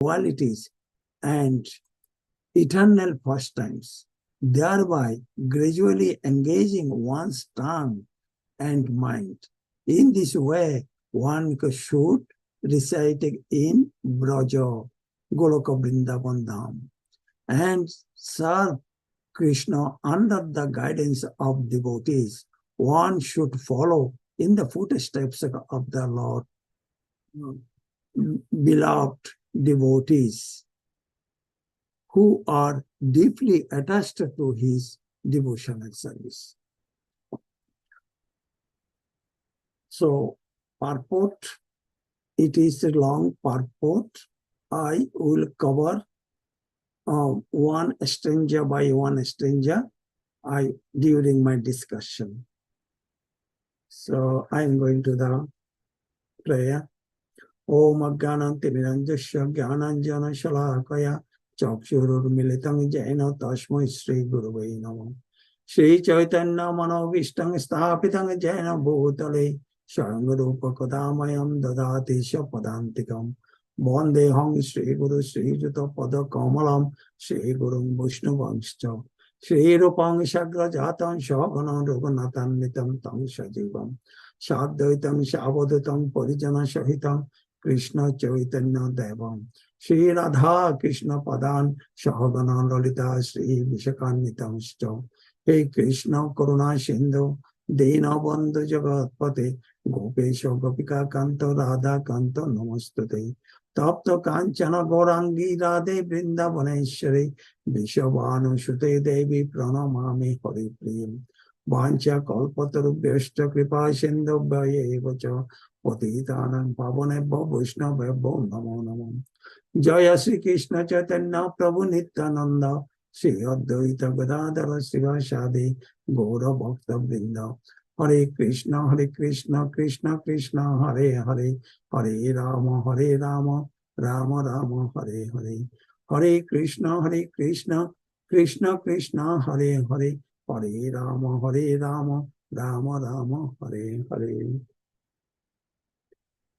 qualities and eternal pastimes, thereby gradually engaging one's tongue and mind. In this way, one should recite in Braja, Goloka Vrindavan Dham, and serve Krishna under the guidance of devotees. One should follow in the footsteps of the Lord, beloved devotees who are deeply attached to his devotional service. So, purport, it is a long purport. I will cover one stanza by one stanza during my discussion. So, I am going to the prayer. Om Aggananti Niranjasya Gyananjana Shalakaya Chakshurur Militang Jaina Tashmai Sri Guruvai Namah Sri Chaitanya Manovishtam Stapitang Jaina Bhutale Shangarupa Kadamayam Dadati Shapadantikam Bondehang Sri Guru Sri Juta Pada Kamalam Sri Guru Vishnuvamscha Sri Rupang Shagra Jatan Shagana Ruganatan Nitam Tang Shajivam Shadaitam Shabadatam Parijana Shahitam Krishna Chaitanya Devam Shri Radha Krishna Padan Shahagana Lalita Sri Vishakanitam Sto Hey Krishna Karuna Sindhu Dena Bandhu Jagatpate Gopesha Gopika Kanto Radha Kanto Namastate Tapta Kanchana Gorangi Radhe Vrindavaneshwari Vishavanu Shute Devi Pranamami Hari Priyam Vancha Kalpatarubhyashta Kripa Sindhu Bhaya Evacha Patitanam Pavanebho Vaishnavebho Namo Namo Jaya Sri Krishna Chaitanya Prabhu Nityananda Sri Advaita Gadadhara Srivasadi Gaura Bhakta Vrinda Hare Krishna Krishna Krishna Hare Hare Hare Rama Rama Rama Hare Hare Hare Krishna Krishna Krishna Hare Hare Hare Rama Rama Rama Hare Hare.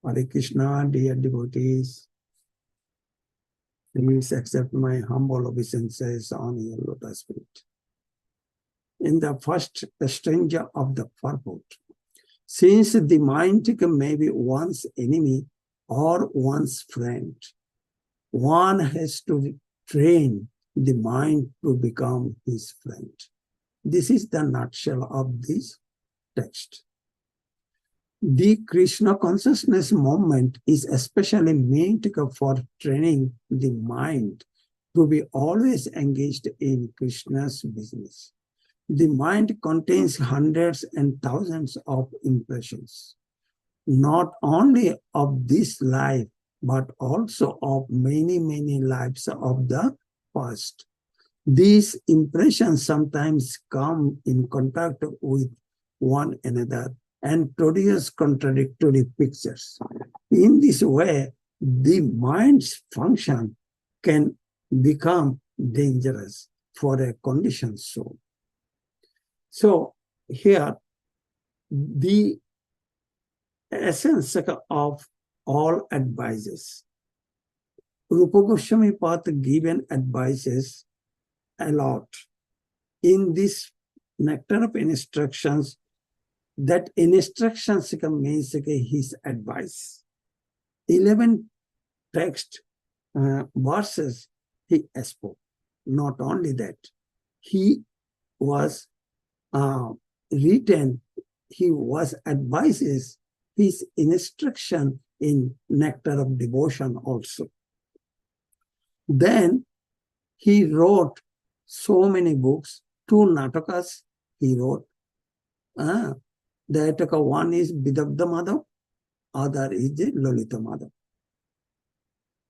Hare Krishna, dear devotees, please accept my humble obeisances on your lotus feet. In the first stanza of the purport, since the mind may be one's enemy or one's friend, one has to train the mind to become his friend. This is the nutshell of this text. The Krishna consciousness movement is especially meant for training the mind to be always engaged in Krishna's business. The mind contains hundreds and thousands of impressions, not only of this life, but also of many lives of the past. These impressions sometimes come in contact with one another and produce contradictory pictures. In this way, the mind's function can become dangerous for a conditioned soul. So here, the essence of all advices. Rupa Goswami Path given advices a lot. In this nectar of instructions, that instructions means his advice. 11 text verses he spoke. Not only that, he was written, he was advises his instruction in Nectar of Devotion also. Then he wrote so many books, 2 natakas he wrote. That one is Bidagdha Madhav, other is the Lalita Madhav.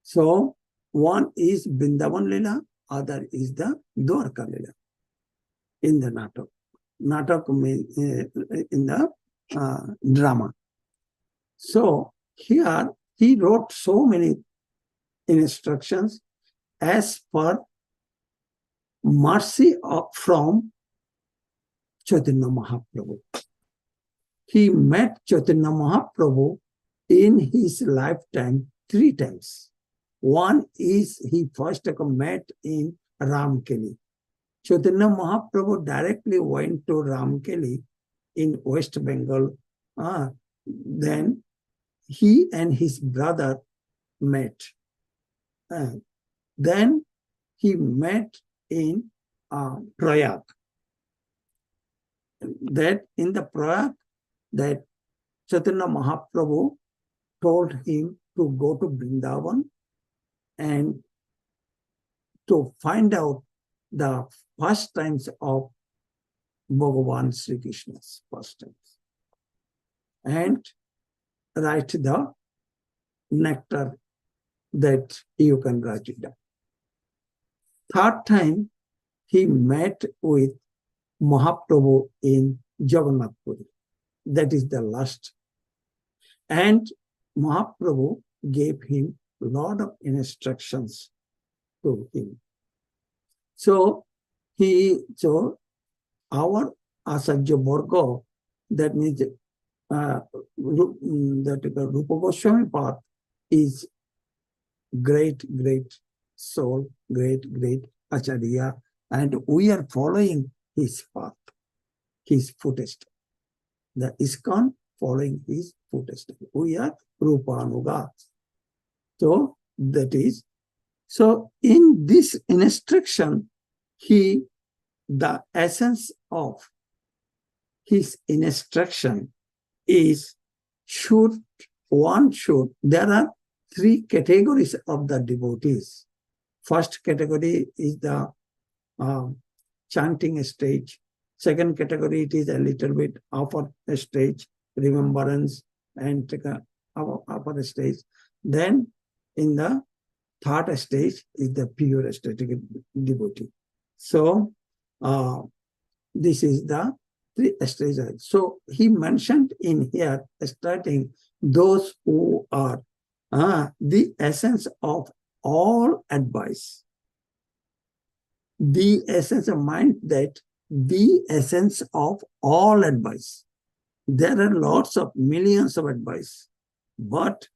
So one is Vrindavan Lila, other is the Dwarka Lila in the Natak. Natak means in the drama. So here he wrote so many instructions as per mercy from Chaitanya Mahaprabhu. He met Chaitanya Mahaprabhu in his lifetime 3 times. One is he first met in Ramkeli. Chaitanya Mahaprabhu directly went to Ramkeli in West Bengal. Then he and his brother met. Then he met in Prayag. That in the Prayag, that Chaitanya Mahaprabhu told him to go to Vrindavan and to find out the pastimes of Bhagavan Sri Krishna's pastimes and write the nectar that you can write it down. Third time, he met with Mahaprabhu in Jagannath Puri. That is the last. And Mahaprabhu gave him a lot of instructions to him. So our Asajya Borgo, that means that the Rupa Goswami path is great soul, great Acharya, and we are following his path, his footsteps. The ISKCON following his footsteps. We are Rupanuga. So that is, so in this instruction, the essence of his instruction is there are three categories of the devotees. First category is the chanting stage. Second category, it is a little bit upper stage, remembrance and upper stage. Then in the third stage is the pure aesthetic devotee. So this is the three stages. So he mentioned in here, starting those who are the essence of all advice. The essence of mind, that the essence of all advice. There are lots of millions of advice, but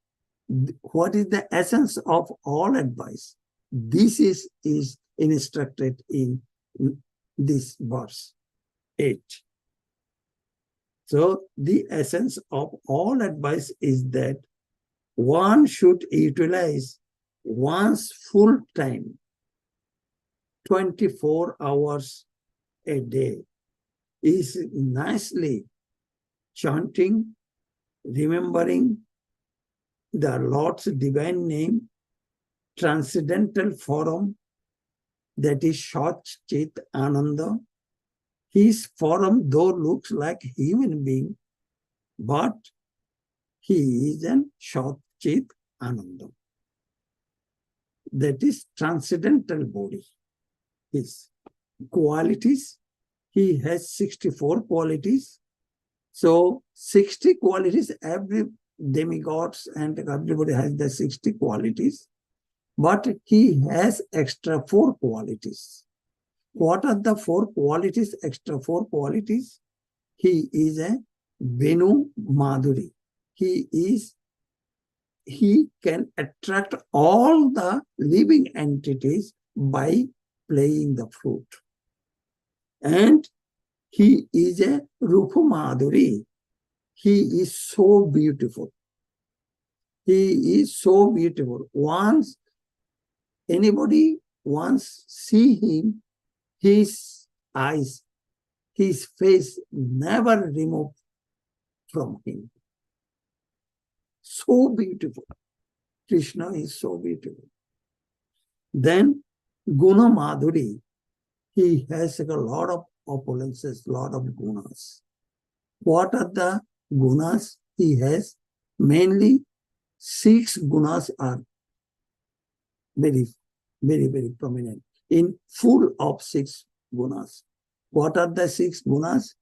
what is the essence of all advice? This is instructed in this verse 8. So the essence of all advice is that one should utilize one's full time, 24 hours a day, is nicely chanting, remembering the Lord's divine name, transcendental form, that is Shat Chit Ananda. His form though looks like human being, but he is an Shat Chit Ananda. That is transcendental body. His qualities, he has 64 qualities. So 60 qualities, every demigods and everybody has the 60 qualities, but he has extra 4 qualities. What are the 4 qualities, extra 4 qualities? He is a Venu Madhuri. He can attract all the living entities by playing the flute. And he is a Rupa Madhuri. He is so beautiful. He is so beautiful. Once anybody see him, his eyes, his face never removed from him. So beautiful. Krishna is so beautiful. Then Guna Madhuri, he has a lot of opulences, lot of gunas. What are the gunas he has? Mainly 6 gunas are very prominent, in full of 6 gunas. What are the 6 gunas?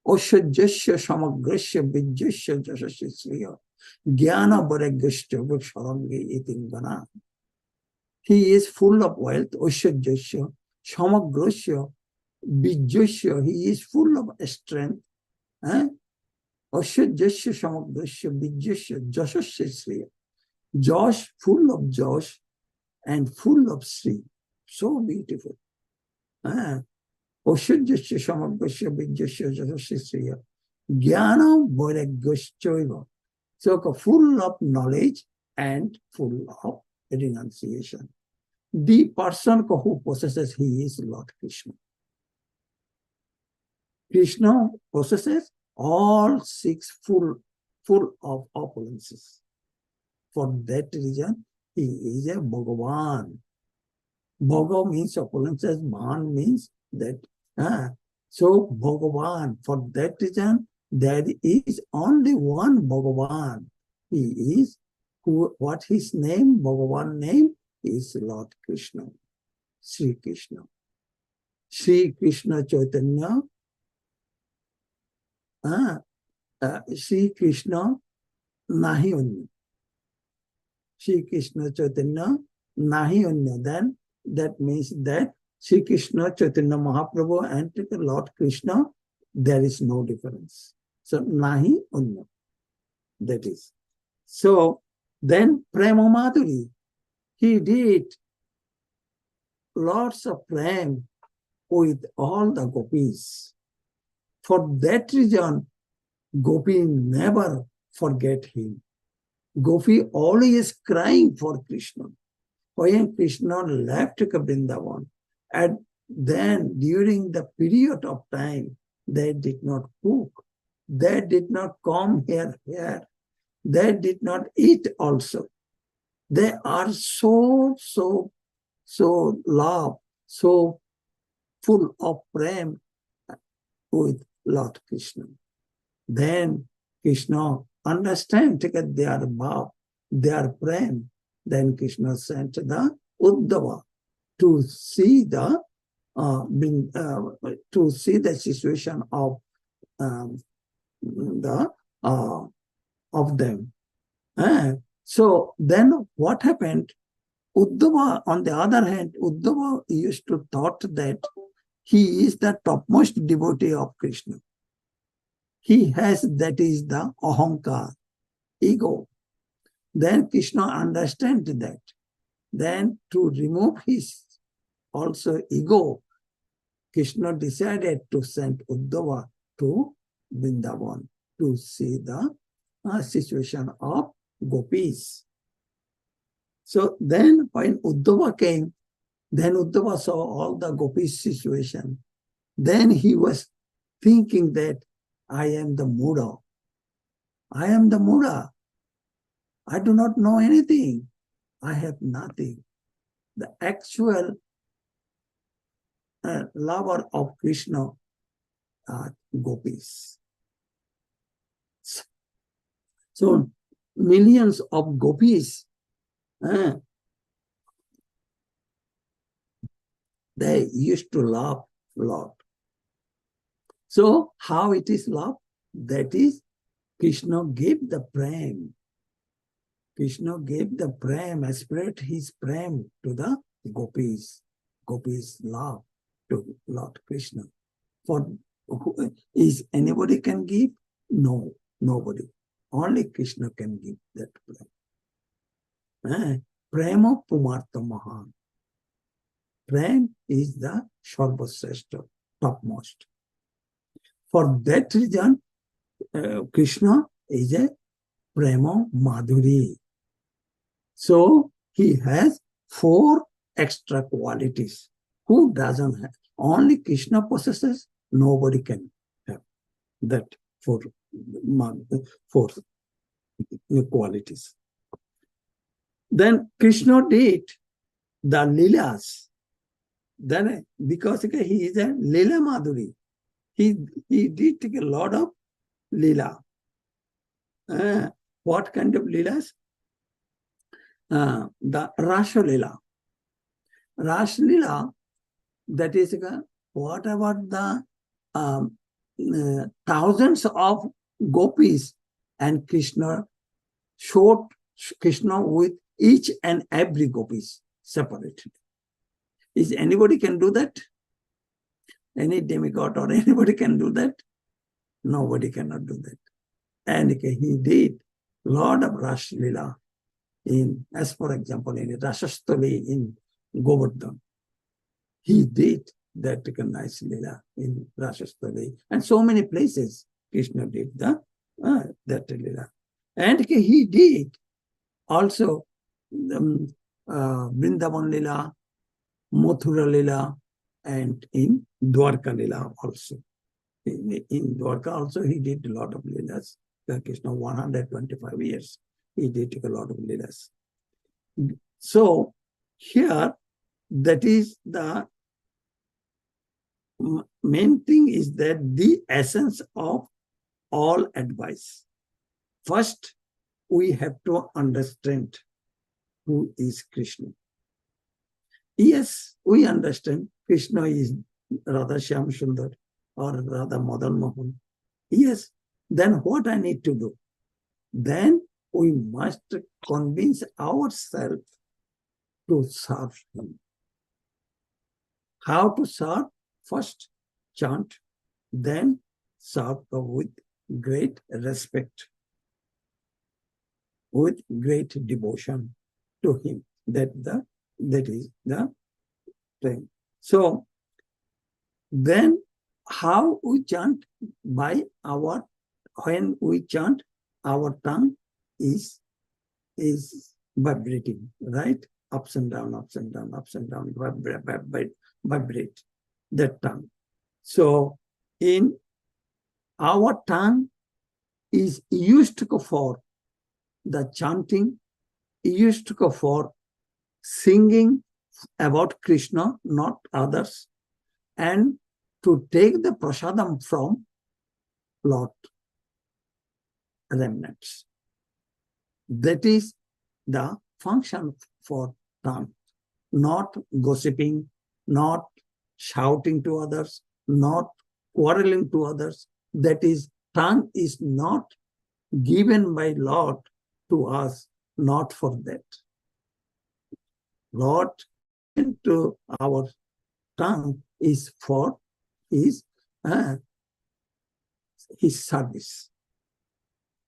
Oshajasya Samagrasya Vijasya Jasasya Sriya Jnana Bharagasya Vaksharangi Itingana. He is full of wealth, Oshajasya Samagrasya Vijasya, he is full of strength. Oshajasya Samagrasya Vijasya Jasasya Sriya. Josh, full of Josh, and full of Sri. So beautiful. Oshujyasya samagasya vidyasya jasasya jnana vairagyaschaiva. So full of knowledge and full of renunciation. The person who possesses, he is Lord Krishna. Krishna possesses all six full of opulences. For that reason, he is a Bhagavan. Bhaga means opulences, Man means that. So Bhagavan, for that reason, there is only one Bhagavan. He is, what his name, Bhagavan name is Lord Krishna, Sri Krishna. Sri Krishna Chaitanya, Sri Krishna nahi anya. Sri Krishna Chaitanya nahi anya. Then that means that Sri Krishna Chaitanya Mahaprabhu and Lord Krishna, there is no difference. So nahi anya. That is. So then Prema Madhuri, he did lots of prem with all the gopis. For that reason, Gopi never forget him. Gopi always crying for Krishna. When Krishna left Vrindavan, and then during the period of time, they did not cook. They did not come here. They did not eat also. They are so love, so full of prem with Lord Krishna. Then Krishna understand their bhav, their prem. Then Krishna sent the Uddhava to see the situation of them. So then what happened? Uddhava, on the other hand, Uddhava used to thought that he is the topmost devotee of Krishna. He has, that is the ahankar, ego. Then Krishna understands that. Then to remove his also ego, Krishna decided to send Uddhava to Vrindavan to see the situation of gopis. So then when Uddhava came, then Uddhava saw all the gopis' situation. Then he was thinking that I am the Muda. I am the Muda. I do not know anything. I have nothing. The actual lover of Krishna are gopis. So millions of gopis, they used to love Lord. So how it is love? That is, Krishna gave the prem. Krishna gave the prem, spread his prem to the gopis. Gopis love to Lord Krishna. For is anybody can give? No, nobody. Only Krishna can give that prem. Prema Pumartha Mahan. Prem is the Sarvasreshta, topmost. For that reason, Krishna is a Prema Madhuri. So he has 4 extra qualities. Who doesn't have? Only Krishna possesses, nobody can have that 4 qualities. Then Krishna did the Leelas. Then because he is a Leela Madhuri, he did take a lot of Leela. What kind of Leelas? The Rasha Leela. Rasha Leela, that is whatever the thousands of gopis and Krishna showed Krishna with each and every gopis separately. Is anybody can do that? Any demigod or anybody can do that? Nobody cannot do that. And he did lot of Rasha Leela. as for example, in Rasastali in Govardhan, he did that nice lila in Rasastali, and so many places Krishna did that lila, and he did also Vrindavan lila, Mathura lila, and in Dwarka lila also. In Dwarka also he did a lot of lilas. Krishna 125 years he did a lot of lilas. So here, that is the main thing, is that the essence of all advice. First, we have to understand who is Krishna. Yes, we understand Krishna is Radha Shyam Sundar or Radha Madan Mohan. Yes, then what I need to do? Then we must convince ourselves to serve him. How to serve? First, chant, then serve with great respect, with great devotion to him. That is the thing. So then how we chant? When we chant, our tongue is vibrating, right? Ups and down, ups and down, ups and down, vibrate that tongue. So in our tongue is used to go for the chanting, used to go for singing about Krishna, not others, and to take the prasadam from Lord remnants. That is the function for tongue. Not gossiping, not shouting to others, not quarreling to others. That is, tongue is not given by Lord to us, not for that. Lord to our tongue is for his service.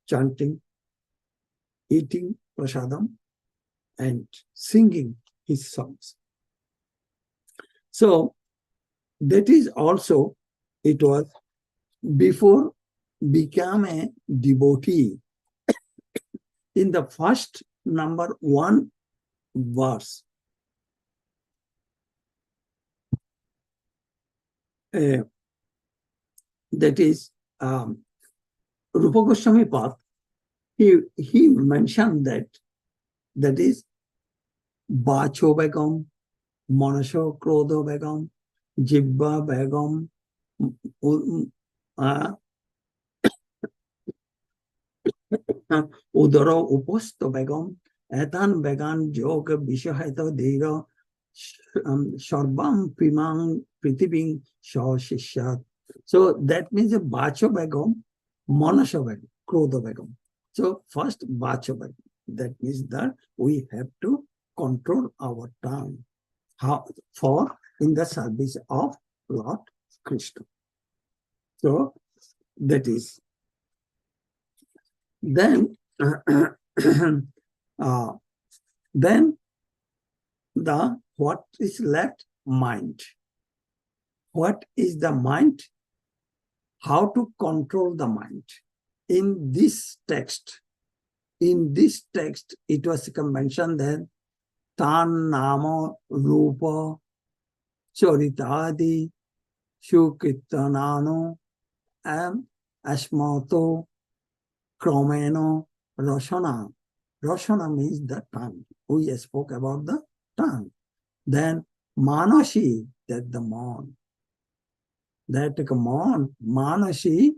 Chanting, eating prasadam, and singing his songs. So that is also, it was before become a devotee. In the first number 1 verse, that is Rupa Goswami Path, he mentioned that is Bacho Begam, Manasho Krodho Begam, Jibba Begam, Udaro Uposto Begam, Etan Began Yoga Bishahaita Dega, Sharbam Pimang Pritibing Shaw Shishat. So that means a Bacho Begam, Manasho Begam, Krodho Begam. So first Bacho Begam. That means that we have to control our tongue in the service of Lord Krishna. So that is. Then then what is left? Mind. What is the mind? How to control the mind? In this text, it was mentioned that Tan Nama Rupa Charitadi Shukritanano Ashmato Kromeno Roshana. Roshana means the tongue. We spoke about the tongue. Then Manashi, that the mon. That mon, Manashi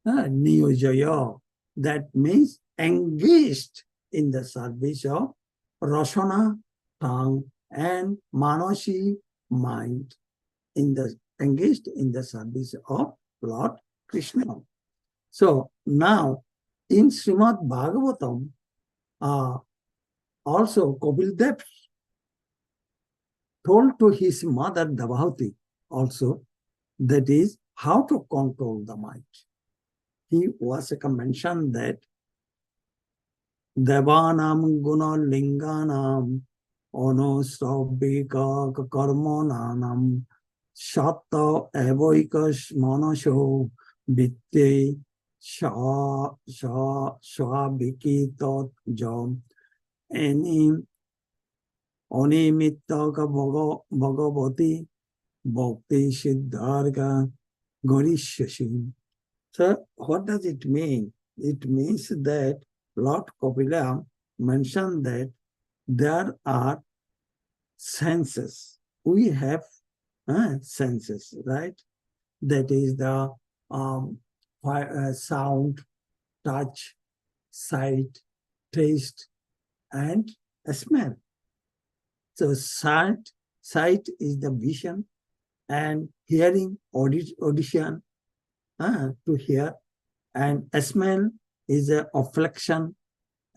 Niyojaya. That means engaged in the service of Roshana, tongue, and Manashi, mind, engaged in the service of Lord Krishna. So now in Srimad Bhagavatam, also Kapil Dev told to his mother Dabhavati also, that is how to control the mind. He was mentioned that Devanam guna linganam onosrabbika karmonanam shatta evoikas manaso vitte shabiki jam any onimittaka bhagavati bhakti siddharga garishyasi. So what does it mean? It means that Lord Kapila mentioned that there are senses. We have senses, right? That is the sound, touch, sight, taste, and smell. So sight is the vision, and hearing, audition, to hear, and smell is a affliction,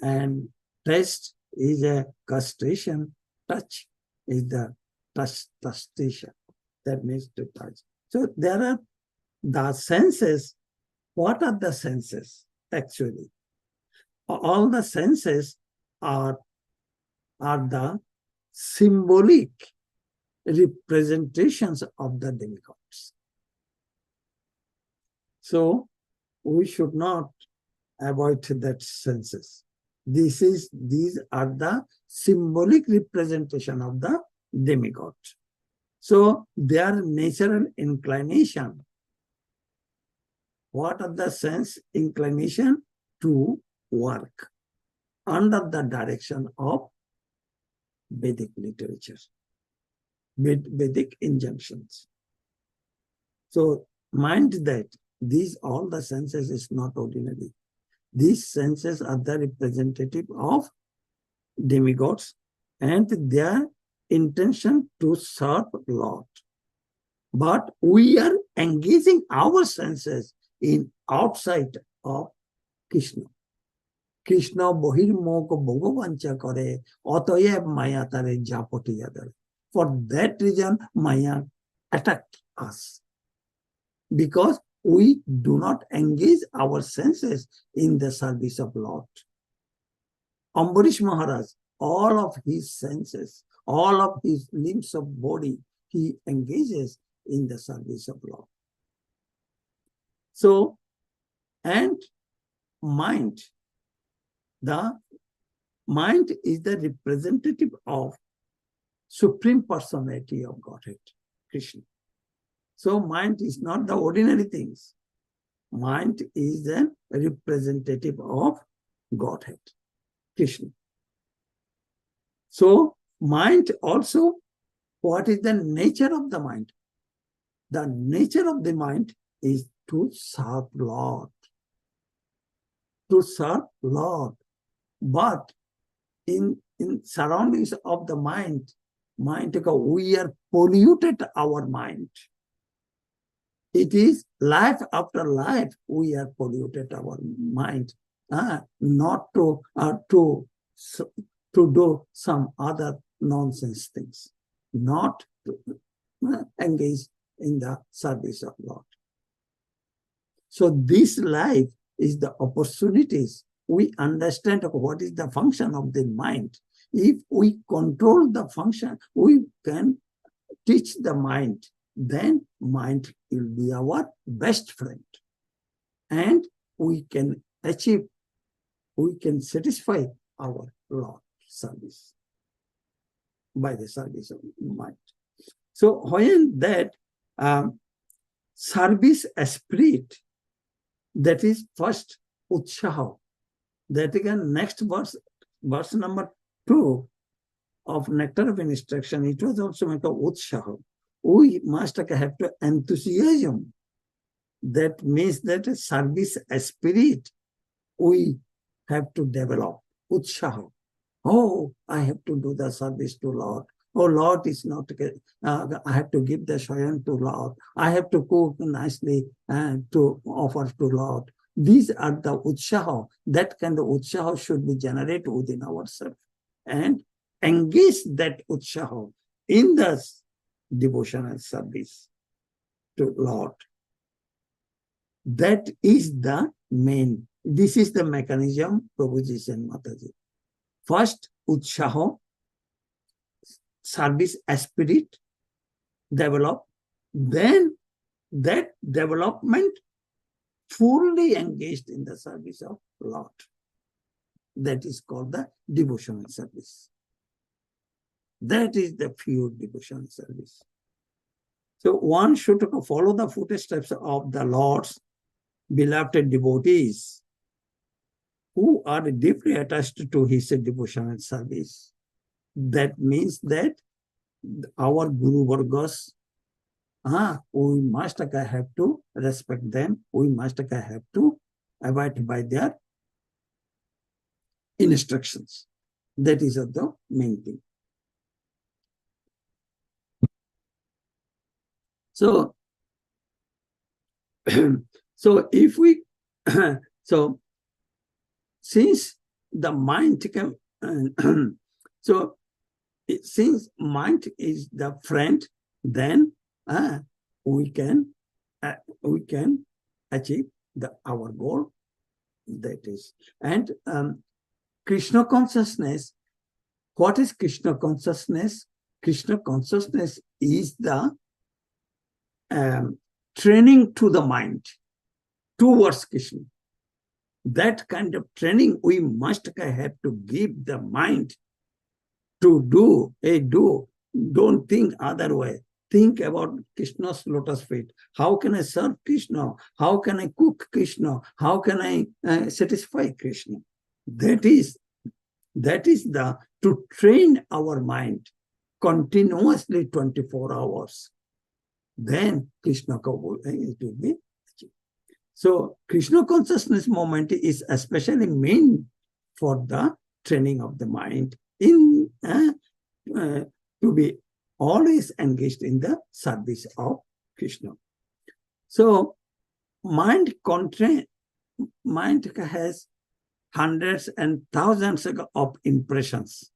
and taste is a castration, touch is the tastation. That means to touch. So there are the senses. What are the senses actually? All the senses are the symbolic representations of the demigods. So we should not avoid that senses. These are the symbolic representation of the demigod. So their natural inclination. What are the sense inclination? To work under the direction of Vedic literature, Vedic injunctions. So mind that these all the senses is not ordinary. These senses are the representative of demigods and their intention to serve Lord. But we are engaging our senses in outside of Krishna. Krishna বহির্মুখ ভগবাঞ্চা করে অতএব মায়া তারে জাপটিয়া দেয়. For that reason, Maya attacked us. Because we do not engage our senses in the service of Lord. Ambarish Maharaj, all of his senses, all of his limbs of body, he engages in the service of Lord. So, and mind, the mind is the representative of Supreme Personality of Godhead, Krishna. So mind is not the ordinary things. Mind is the representative of Godhead, Krishna. So mind also, what is the nature of the mind? The nature of the mind is to serve Lord. To serve Lord. But in surroundings of the mind, we are polluted our mind. It is life after life we are polluted our mind, not to do some other nonsense things, not to engage in the service of Lord. So this life is the opportunities. We understand what is the function of the mind. If we control the function, we can teach the mind, then mind will be our best friend. And we can achieve, we can satisfy our Lord service by the service of mind. So when that service spirit, that is first Utshaha, that again next verse number 2 of Nectar of Instruction, it was also like a Utshaha. We must have to enthusiasm. That means that a service spirit we have to develop. Utshaha. Oh, I have to do the service to Lord. Oh, Lord is not, I have to give the shayan to Lord. I have to cook nicely to offer to Lord. These are the utshaha. That kind of utshaha should be generated within ourselves. And engage that utshaha in the devotional service to Lord. That is the main This is the mechanism, Prabhuji and Mataji. First, Utshaho, service spirit, develop. Then that development fully engaged in the service of Lord. That is called the devotional service. That is the pure devotional service. So one should follow the footsteps of the Lord's beloved devotees who are deeply attached to his devotional service. That means that our Guru Vargas, we must have to respect them. We must have to abide by their instructions. That is the main thing. So, so if we, so since the mind can, so since mind is the friend, then we can achieve our goal. That is, and Krishna consciousness. What is Krishna consciousness? Krishna consciousness is the training to the mind towards Krishna. That kind of training we must have to give the mind to do. Don't think other way. Think about Krishna's lotus feet. How can I serve Krishna? How can I cook Krishna? How can I satisfy Krishna? That is the to train our mind continuously 24 hours. Then Krishna will be achieved. So Krishna consciousness moment is especially meant for the training of the mind in to be always engaged in the service of Krishna. So mind has hundreds and thousands of impressions.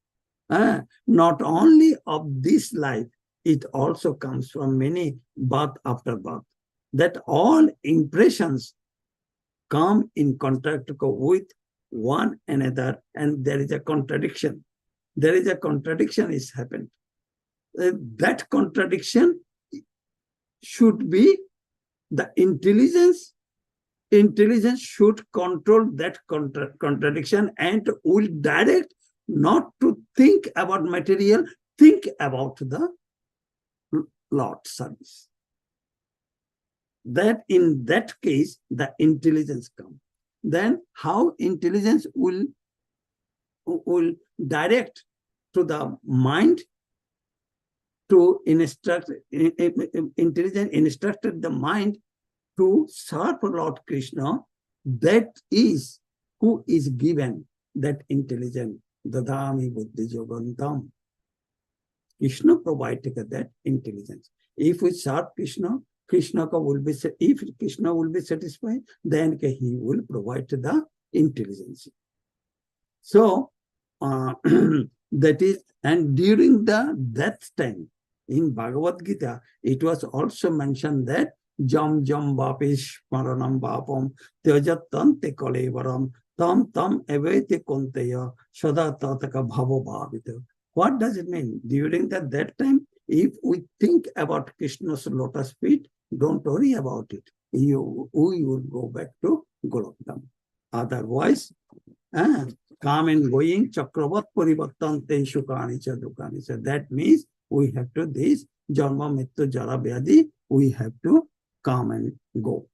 Not only of this life, it also comes from many birth after birth. That all impressions come in contact with one another, and there is a contradiction. There is a contradiction is happened. That contradiction should be the intelligence. Intelligence should control that contradiction and will direct not to think about material, think about the Lord service. That in that case, the intelligence comes. Then how intelligence will direct to the mind to instruct, intelligence instructed the mind to serve Lord Krishna. That is who is given that intelligence. Dadami buddhi yogantam. Krishna provided that intelligence. If we serve Krishna, if Krishna will be satisfied, then he will provide the intelligence. So that is, and during the death time in Bhagavad Gita, it was also mentioned that jam vapish maranam bapam tyajatante kalevaram tam evete konteya sada tataka bhavo bhavita. What does it mean? During that time, if we think about Krishna's lotus feet, don't worry about it. We will go back to Golokdam. Otherwise, come and going, chakravat parivartante shukani cha dukani cha. That means we have to this janma mrityu jara vyadi, we have to come and go.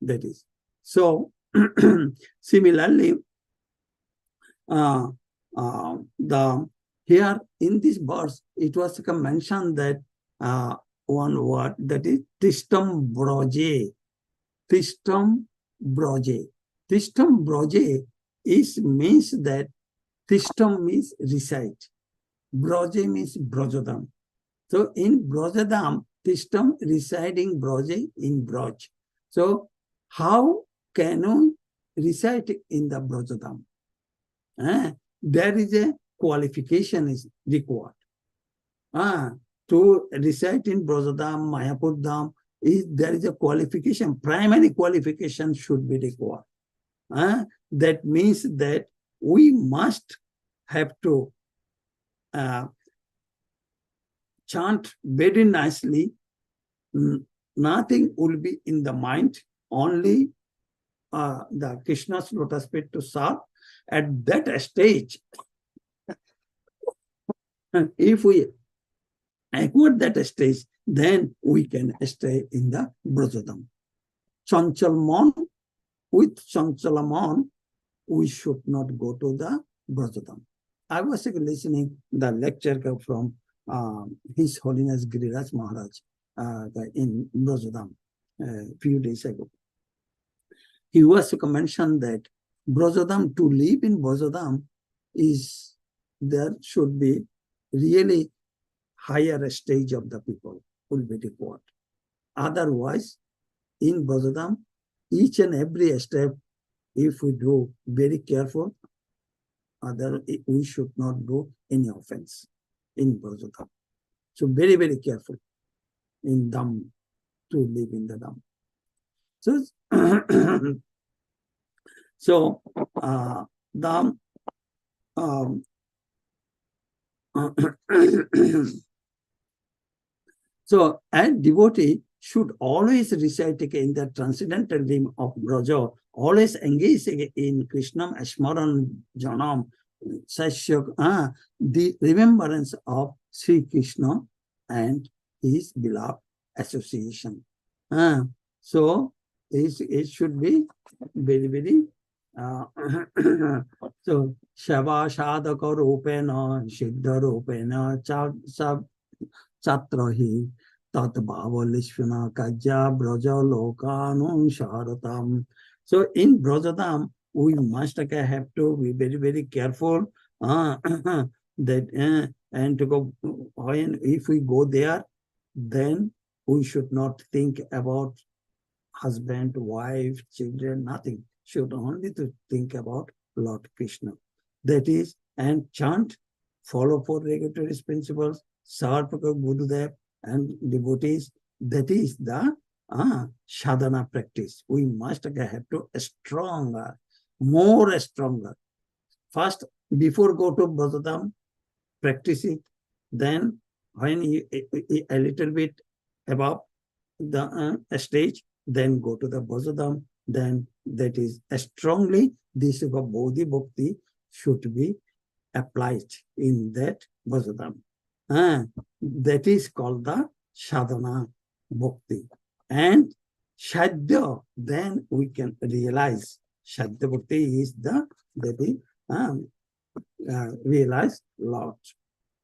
That is. So, similarly, here in this verse, it was mentioned that one word, that is Tishtam Broje. Tishtam Broje. Tishtam Broje means that Tishtam means recite. Broje means Brajadam. So in Brajadam, Tishtam residing Broje in Braj. So how can we recite in the Brajadam? There is a qualification is required. To recite in Brajadam, Mayapur Dham, there is a qualification. Primary qualification should be required. That means that we must have to chant very nicely. Nothing will be in the mind, only the Krishna's lotus feet to serve. At that stage, if we acquire that stage, then we can stay in the Brajadam. Chanchalman, with Chanchalaman, we should not go to the Brajadam. I was listening the lecture from His Holiness Giriraj Maharaj in Brajadam a few days ago. He was mentioned that Brajadam, to live in Brajadam, is there should be really higher stage of the people will be required. Otherwise, in Brajadam, each and every step, if we do very careful, we should not do any offense in Brajadam. So very, very careful in Dham, to live in the Dham. So, Dham, so a devotee should always recite in the transcendental realm of Braja, always engage in Krishnam Asmaran Janam, the remembrance of Sri Krishna and his beloved association. So it should be very, very so Shava Shadaka Rupena, Siddha Rupena, Chatrahi, Tat Bhava Lishvana Kajja Braja Lokanu Sharatam. So in Brajadam, we must have to be very, very careful that and to go when if we go there, then we should not think about husband, wife, children, nothing. Should only to think about Lord Krishna. That is, and chant, follow four regulatory principles, serve Gurudev and devotees. That is the sadhana practice. We must have to stronger, more stronger. First, before go to Brajadam, practice it. Then, when you a little bit above the stage, then go to the Brajadam. Then that is strongly this Bodhi Bhakti should be applied in that Brajadam. That is called the sadhana bhakti. And Shadya, then we can realize Shadya bhakti is the realized Lord.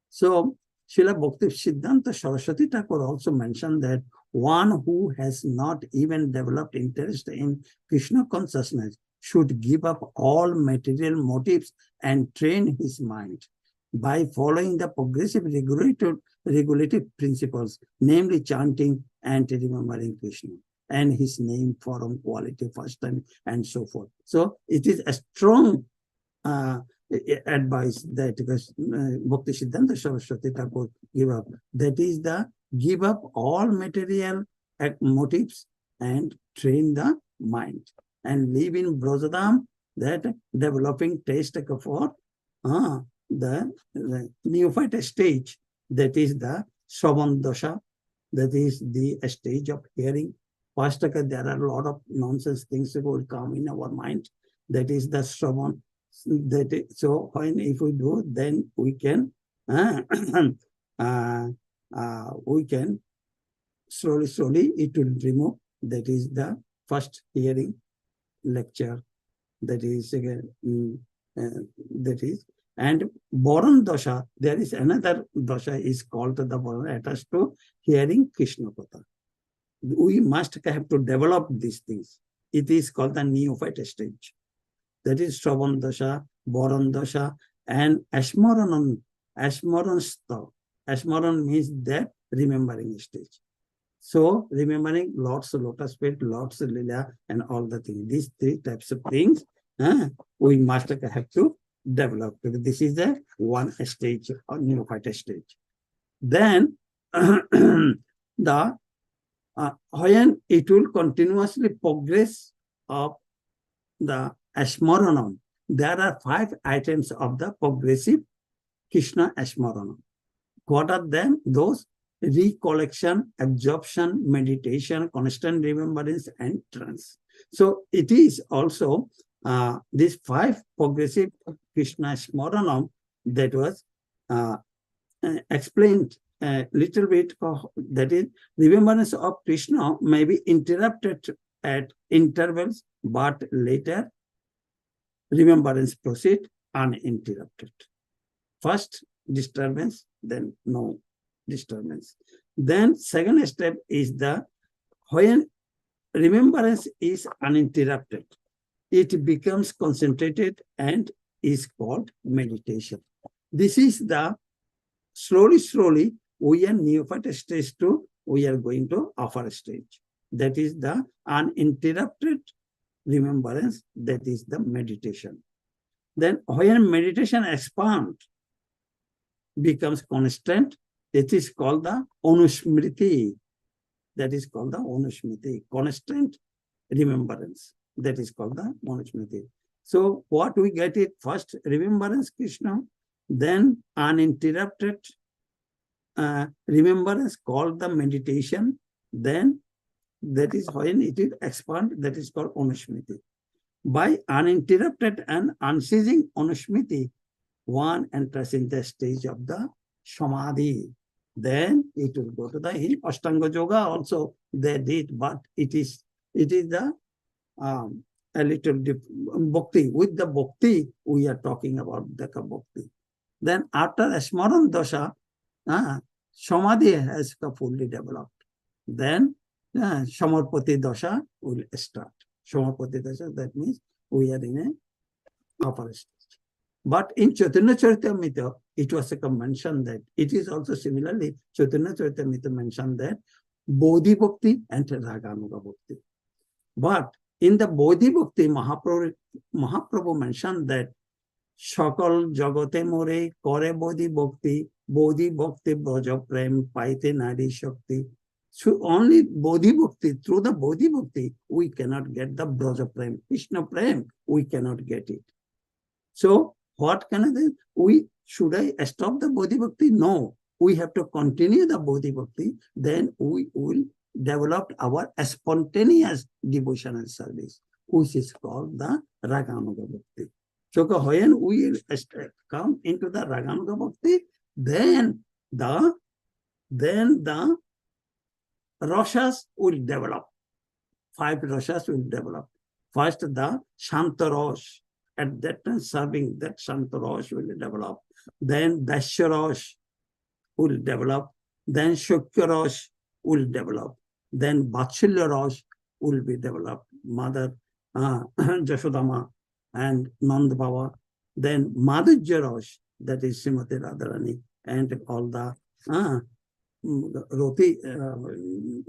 So Srila Bhakti Siddhanta Saraswati Thakur also mentioned that one who has not even developed interest in Krishna consciousness should give up all material motives and train his mind by following the progressive regulative principles, namely chanting and remembering Krishna and his name, form, quality, first time, and so forth. So it is a strong advice that Bhakti Siddhanta Saraswati Thakur give up. That is the give up all material motives and train the mind and live in Brajadam, that developing taste for the neophyte stage, that is the Shravan Dasha, that is the stage of hearing. First, there are a lot of nonsense things that will come in our mind. That is the Shravan. So when if we do, then we can slowly it will remove. That is the first hearing lecture. That is and Boran Dasha. There is another Dasha is called the Boran attached to hearing Krishna Katha. We must have to develop these things. It is called the neophyte stage. That is Shravan Dasha, Boran Dasha, and Asmaran. Asmaran means that remembering stage. So remembering Lord's lotus feet, Lord's lila, and all the things. These three types of things we must have to develop. This is the one stage or neophyte stage. Then when it will continuously progress of the Asmaranam. There are 5 items of the progressive Krishna Asmaranam. What are them? Those: recollection, absorption, meditation, constant remembrance, and trance. So it is also these 5 progressive Krishna Smaranam that was explained a little bit. That is, remembrance of Krishna may be interrupted at intervals, but later remembrance proceed uninterrupted. First disturbance, then no disturbance. Then second step is when remembrance is uninterrupted, it becomes concentrated and is called meditation. This is the slowly we are neophyte stage to we are going to upper stage. That is the uninterrupted remembrance. That is the meditation. Then when meditation expands, becomes constant, it is called the Anusmriti. That is called the Anusmriti, constant remembrance. That is called the Anusmriti. So what we get it: first remembrance Krishna, then uninterrupted remembrance called the meditation, then that is when it is expand, that is called Anusmriti. By uninterrupted and unceasing Anusmriti, one enters in the stage of the Samadhi. Then it will go to the Ashtanga Yoga also they did, but it is the a little bhakti. With the bhakti, we are talking about the bhakti. Then after Smaran Dasha, Samadhi has fully developed. Then Samarpati Dasha will start. Samarpati Dasha, that means we are in a upper stage. But in Chaitanya Charitamrita, it was mentioned that it is also similarly, Chaitanya Charitamrita mentioned that Bodhi Bhakti and Raganuga Bhakti. But in the Bodhi Bhakti, Mahaprabhu mentioned that Shakal Jagote More Kore Bodhi Bhakti Braja Prem Paite Nadi Shakti. So only Bodhi Bhakti, through the Bodhi Bhakti, we cannot get the Braja Prem. Krishna Prem, we cannot get it. So what can I do? Should I stop the Bodhi Bhakti? No. We have to continue the Bodhi Bhakti. Then we will develop our spontaneous devotional service, which is called the Raganuga Bhakti. So when we come into the Raganuga Bhakti, then the Rashas will develop. 5 Rashas will develop. First, the Shanta Rash. At that time, serving that Shanta Rash will develop. Then Dasya Rash will develop. Then Shukya Rash will develop. Then Vatsalya Rash will be developed. Mother Jashodama and Nand Baba. Then Madhurya Rash, that is Srimati Radharani, and all the Roti,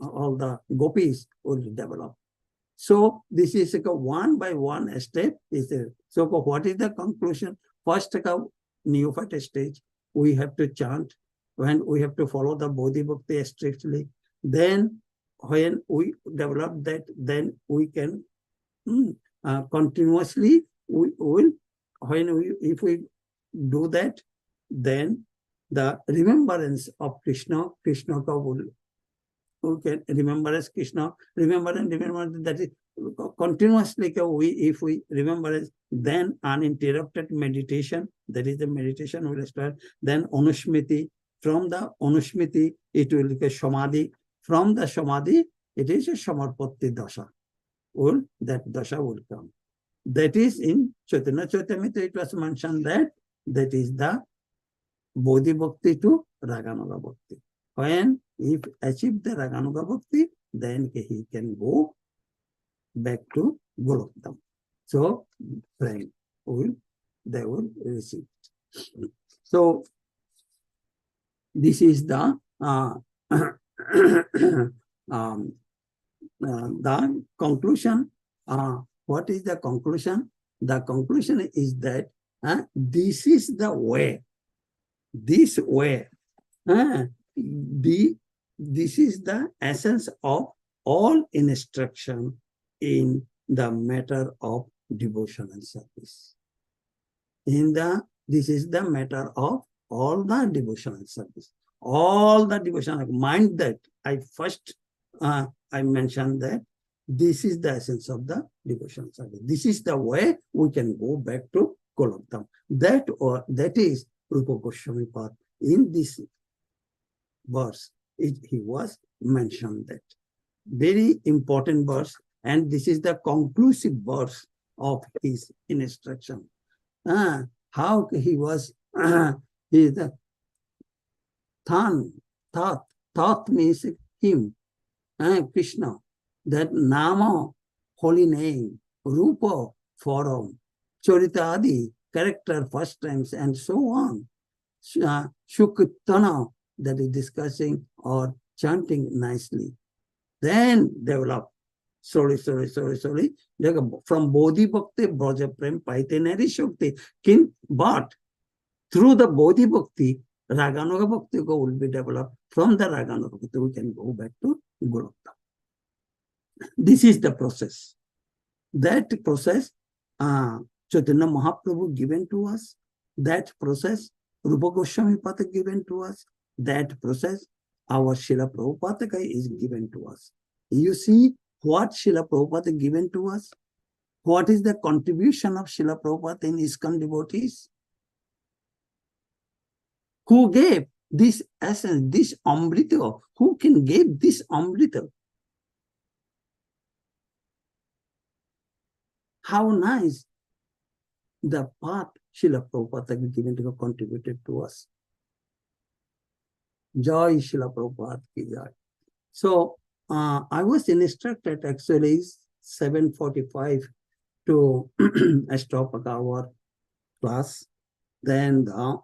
all the gopis will develop. So this is a one by one step. So what is the conclusion? First, neophyte stage, we have to chant, when we have to follow the Bodhi Bhakti strictly. Then when we develop that, then we can continuously, if we do that, then the remembrance of Krishna will, we can remember Krishna, remember that is continuously. If we remember, then uninterrupted meditation, that is the meditation will start. Then Anusmriti, from the Anusmriti, it will be Samadhi. From the Samadhi, it is a Samarpati Dasha. That Dasha will come. That is in Chaitanya Charitamrita, it was mentioned that is the Bodhi Bhakti to Raganuga Bhakti. When he achieved the Raganuga Bhakti, then he can go back to Golokdam. So, they will receive. So, this is the conclusion. What is the conclusion? The conclusion is that this is the way. This way. This is the essence of all instruction in the matter of devotional service. This is the matter of all the devotional service. All the devotional, mind that I mentioned that this is the essence of the devotional service. This is the way we can go back to Golokdham. That is Rupa Goswami Pad. In this verse, he was mentioned that. Very important verse, and this is the conclusive verse of his instruction. How he was, he the Tat means him, Krishna, that Nama, holy name, Rupa, form, Charita Adi, character, first times, and so on. Shukitana, that is discussing or chanting nicely. Then develop slowly. From Bodhi Bhakti, Braja Prem, Paitenari Shakti. But through the Bodhi Bhakti, Raganuga Bhakti will be developed. From the Raganuga Bhakti, we can go back to Golokdham. This is the process. That process, Chaitanya Mahaprabhu given to us. That process, Rupa Goswami Pad given to us. That process, our Srila Prabhupada is given to us. You see what Srila Prabhupada given to us? What is the contribution of Srila Prabhupada in ISKCON devotees? Who gave this essence, this Amrita? Who can give this Amrita? How nice the path Srila Prabhupada given to contributed to us. Joy Srila Prabhupada ki joy. So I was instructed actually 7:45 to stop our class. Then the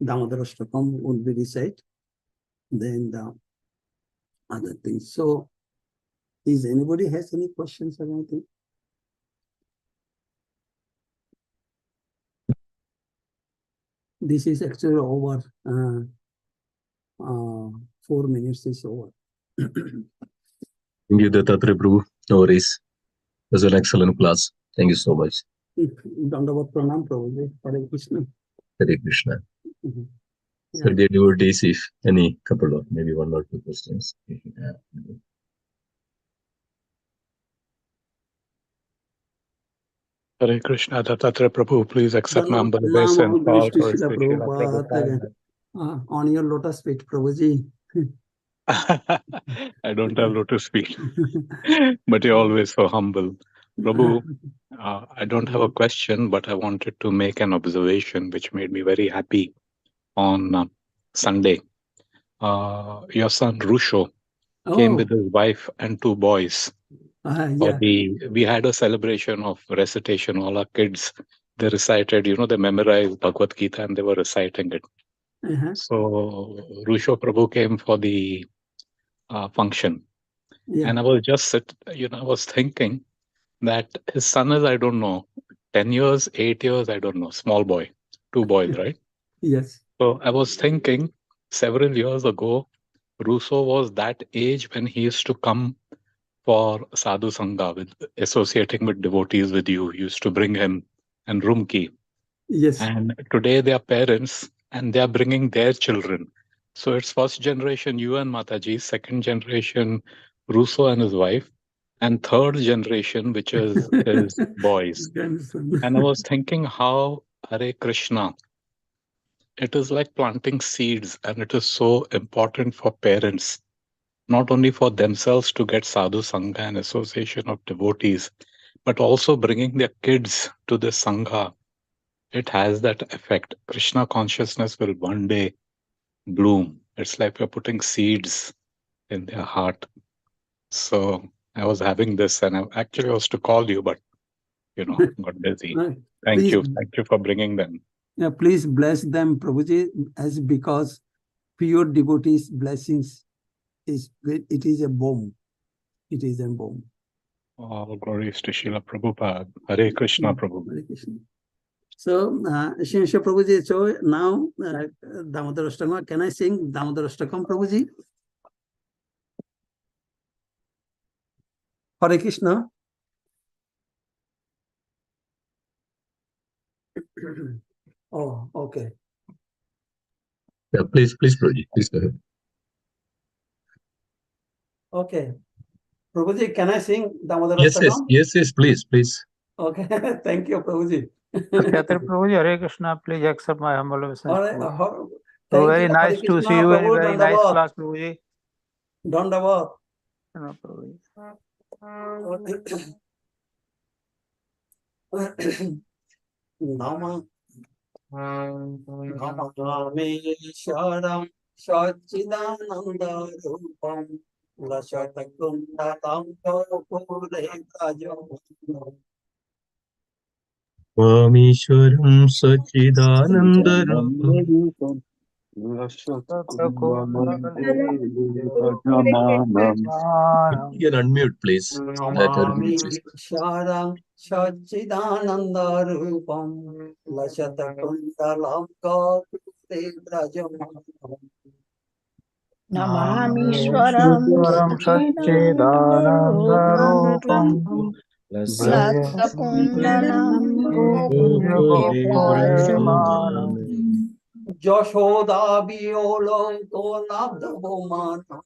Damodara Shtakam would be recite. Then the other things. So, is anybody has any questions or anything? This is actually over. 4 minutes is over. Thank you, Duttatreya Pr. No worries. It was an excellent class. Thank you so much. Dandavat Pranam Prabhuji. Hare Krishna. Hare Krishna. Yeah. So, dear devotees, if any couple of maybe 1 or 2 questions. Hare Krishna, Duttatreya Prabhu, please accept my humble obeisance for Srila Prabhupada. On your lotus feet, Prabhuji. I don't have lotus feet, but you're always so humble. Prabhu, I don't have a question, but I wanted to make an observation which made me very happy on Sunday. Your son Rusho came with his wife and 2 boys. Yeah. We had a celebration of recitation. All our kids, they recited, they memorized Bhagavad Gita and they were reciting it. So Rusho Prabhu came for the function. Yeah. And I was just I was thinking that his son is, I don't know, 10 years, 8 years, I don't know, small boy, 2 boys, right? Yes. So I was thinking several years ago, Rusho was that age when he used to come for Sadhu Sangha, with associating with devotees with you. You used to bring him and Rumki. Yes. And today they are parents and they are bringing their children. So it's first generation you and Mataji, second generation Rusho and his wife, and third generation, which is his boys. And I was thinking how Hare Krishna, it is like planting seeds, and it is so important for parents, not only for themselves to get sadhu sangha and association of devotees, but also bringing their kids to the sangha. It has that effect. Krishna consciousness will one day bloom. It's like we're putting seeds in their heart. So I was having this, and I actually was to call you, but got busy. Thank you for bringing them. Yeah, please bless them, Prabhuji, as because pure devotees' blessings it is a bomb. It is a bomb. All glories to Srila Prabhupada. Hare Krishna, Prabhu. Hare Krishna. So, Shri Prabhuji, so now Damodara Ashtakam. Can I sing Damodara Ashtakam, Prabhuji? Hare Krishna. Oh, okay. Yeah, please, Prabhuji, please go ahead. Okay. Prabhuji, can I sing Damodara Yes, Stakam? please. Okay. Thank you, Prabhuji. Kshatriya Prabhuji, Hare Krishna, please accept my humble obeisance. All right. Prabhuji. Thank Very you. nice Hare to Krishna, see you in Prabhu, very nice Dandavat. class, Prabhuji. Dandavat. No, Prabhuji. Nama Namameshwaram Sachidananda Rupam Lasatakundalam Pure Prajam Vamishwaram Sachidananda Rupam. You can unmute, please. Namameshwaram Sachidananda Rupam Lasatakundalam Pure Prajam Namamishwaram Sachidananda Rupam Latsakundalam Gopiprajam Jashoda Biolo Konabdavomana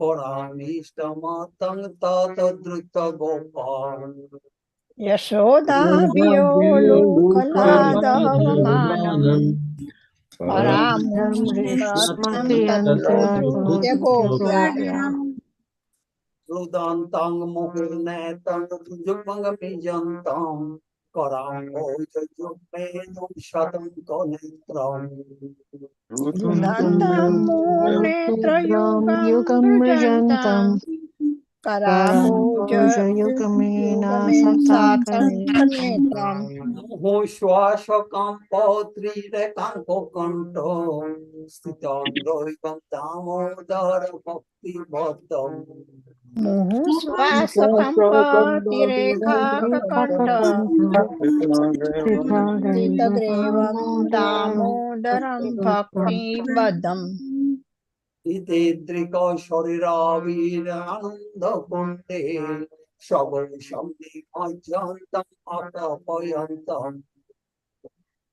Paramishtamatam Tata Drita Gopal Yashoda Vyolo Kaladavamanam Paramushtam Tato Dhritya Gopya Rudantang Muhurnetang Jupangamijantam Karango Jupmenum Shatam Konitram Yudhantam Netra Yugam Rajantam Karaboja Yugamim Satam Kanetram Mushwashakam Potri Rekanko Kanto Stitam Roikam Damodara Bhakti Bhattam Muhu Swasakampa Tireka Kakanta Sitagrevam Damodaram Bhakti Badam Itedrika Sharirāvīr Ananda Kunde Shabam Shamdi Ajantam Akapayantam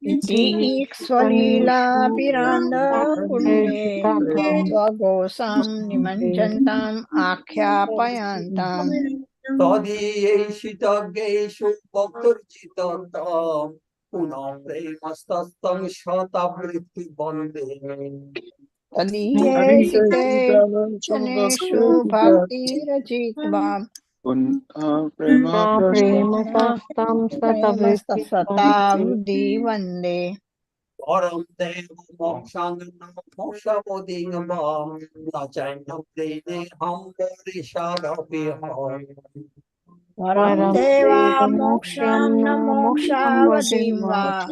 Iti Iksvalila Piranda Kunde Swagosam Nimanjantam Akhyapayantam Tadiyeshitageshu Bhaktarjitatam Punam Premastastam Shatavriti Bande Tadiye Site Janeshu Bhakti Rajitvam Premastasata Vande Param Dev Mokshang Mokshabodhingam Nachayam Dene Hambarishadabhiham Varam Deva Moksham Namokshavadim Va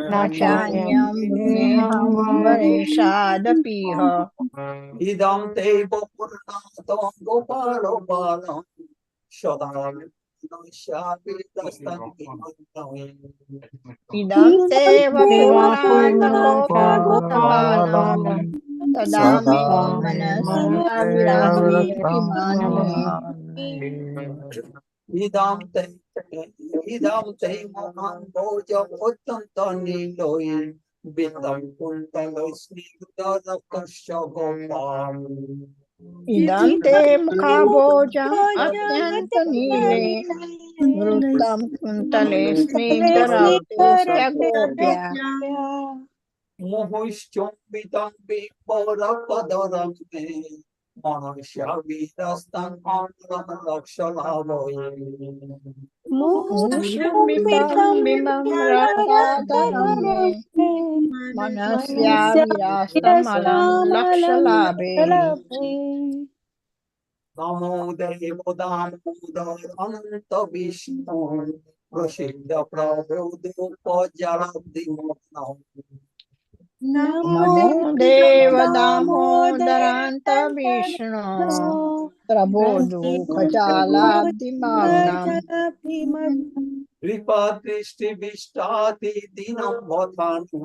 Nachanyam Neham Vareshadapiha Idam Te Bapurnatam Gopalo Balam Shadam Shabi Dastan Idam Deva Purnatam Gopalatam Tadame Manasya Virase Abhimane Idam te Mahan Bojam Uttantani Loi Bindam Kuntalo Snigdara Kashyagopam Idam Te Makabojam Atyanta Nile Vrutam Kuntale Snigdharaute Stagopya Mohushchumbitam Biparapadaram Me Manasya Vidastam Andram Lakshalavoi Mushrambitam Bimam Rasadaram Me Manasya Virastam Alam Lakshalabe Namo Devo Damodar Ananta Vishnu Prasiddha Prabhu Pajarabdimam Namo Deva Damodaranta Vishnu Prabodhu Kajalabdimagnam Kripa Kristi Vishtati Dinam Vatanu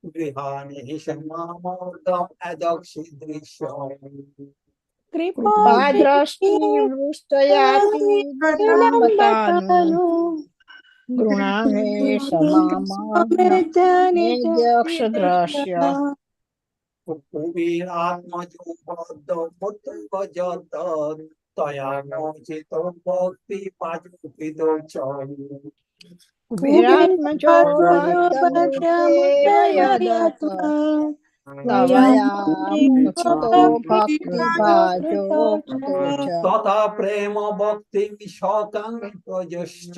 Grihani Shamamodam Adakshidrisham Padrashti Vrustayati Dinam Vatanu गृणामे समामानमेद्यक्षद्रस्य कुबीरात्मजो बद्धमुद्गजत तया नोचितो भक्ति पाजुपितो च कुबेरात्मजो बद्धमुद्देव यदथ तवया मोचितो भक्तिभाजोक्तो च तथा प्रेम भक्ति शोकं प्रजश्च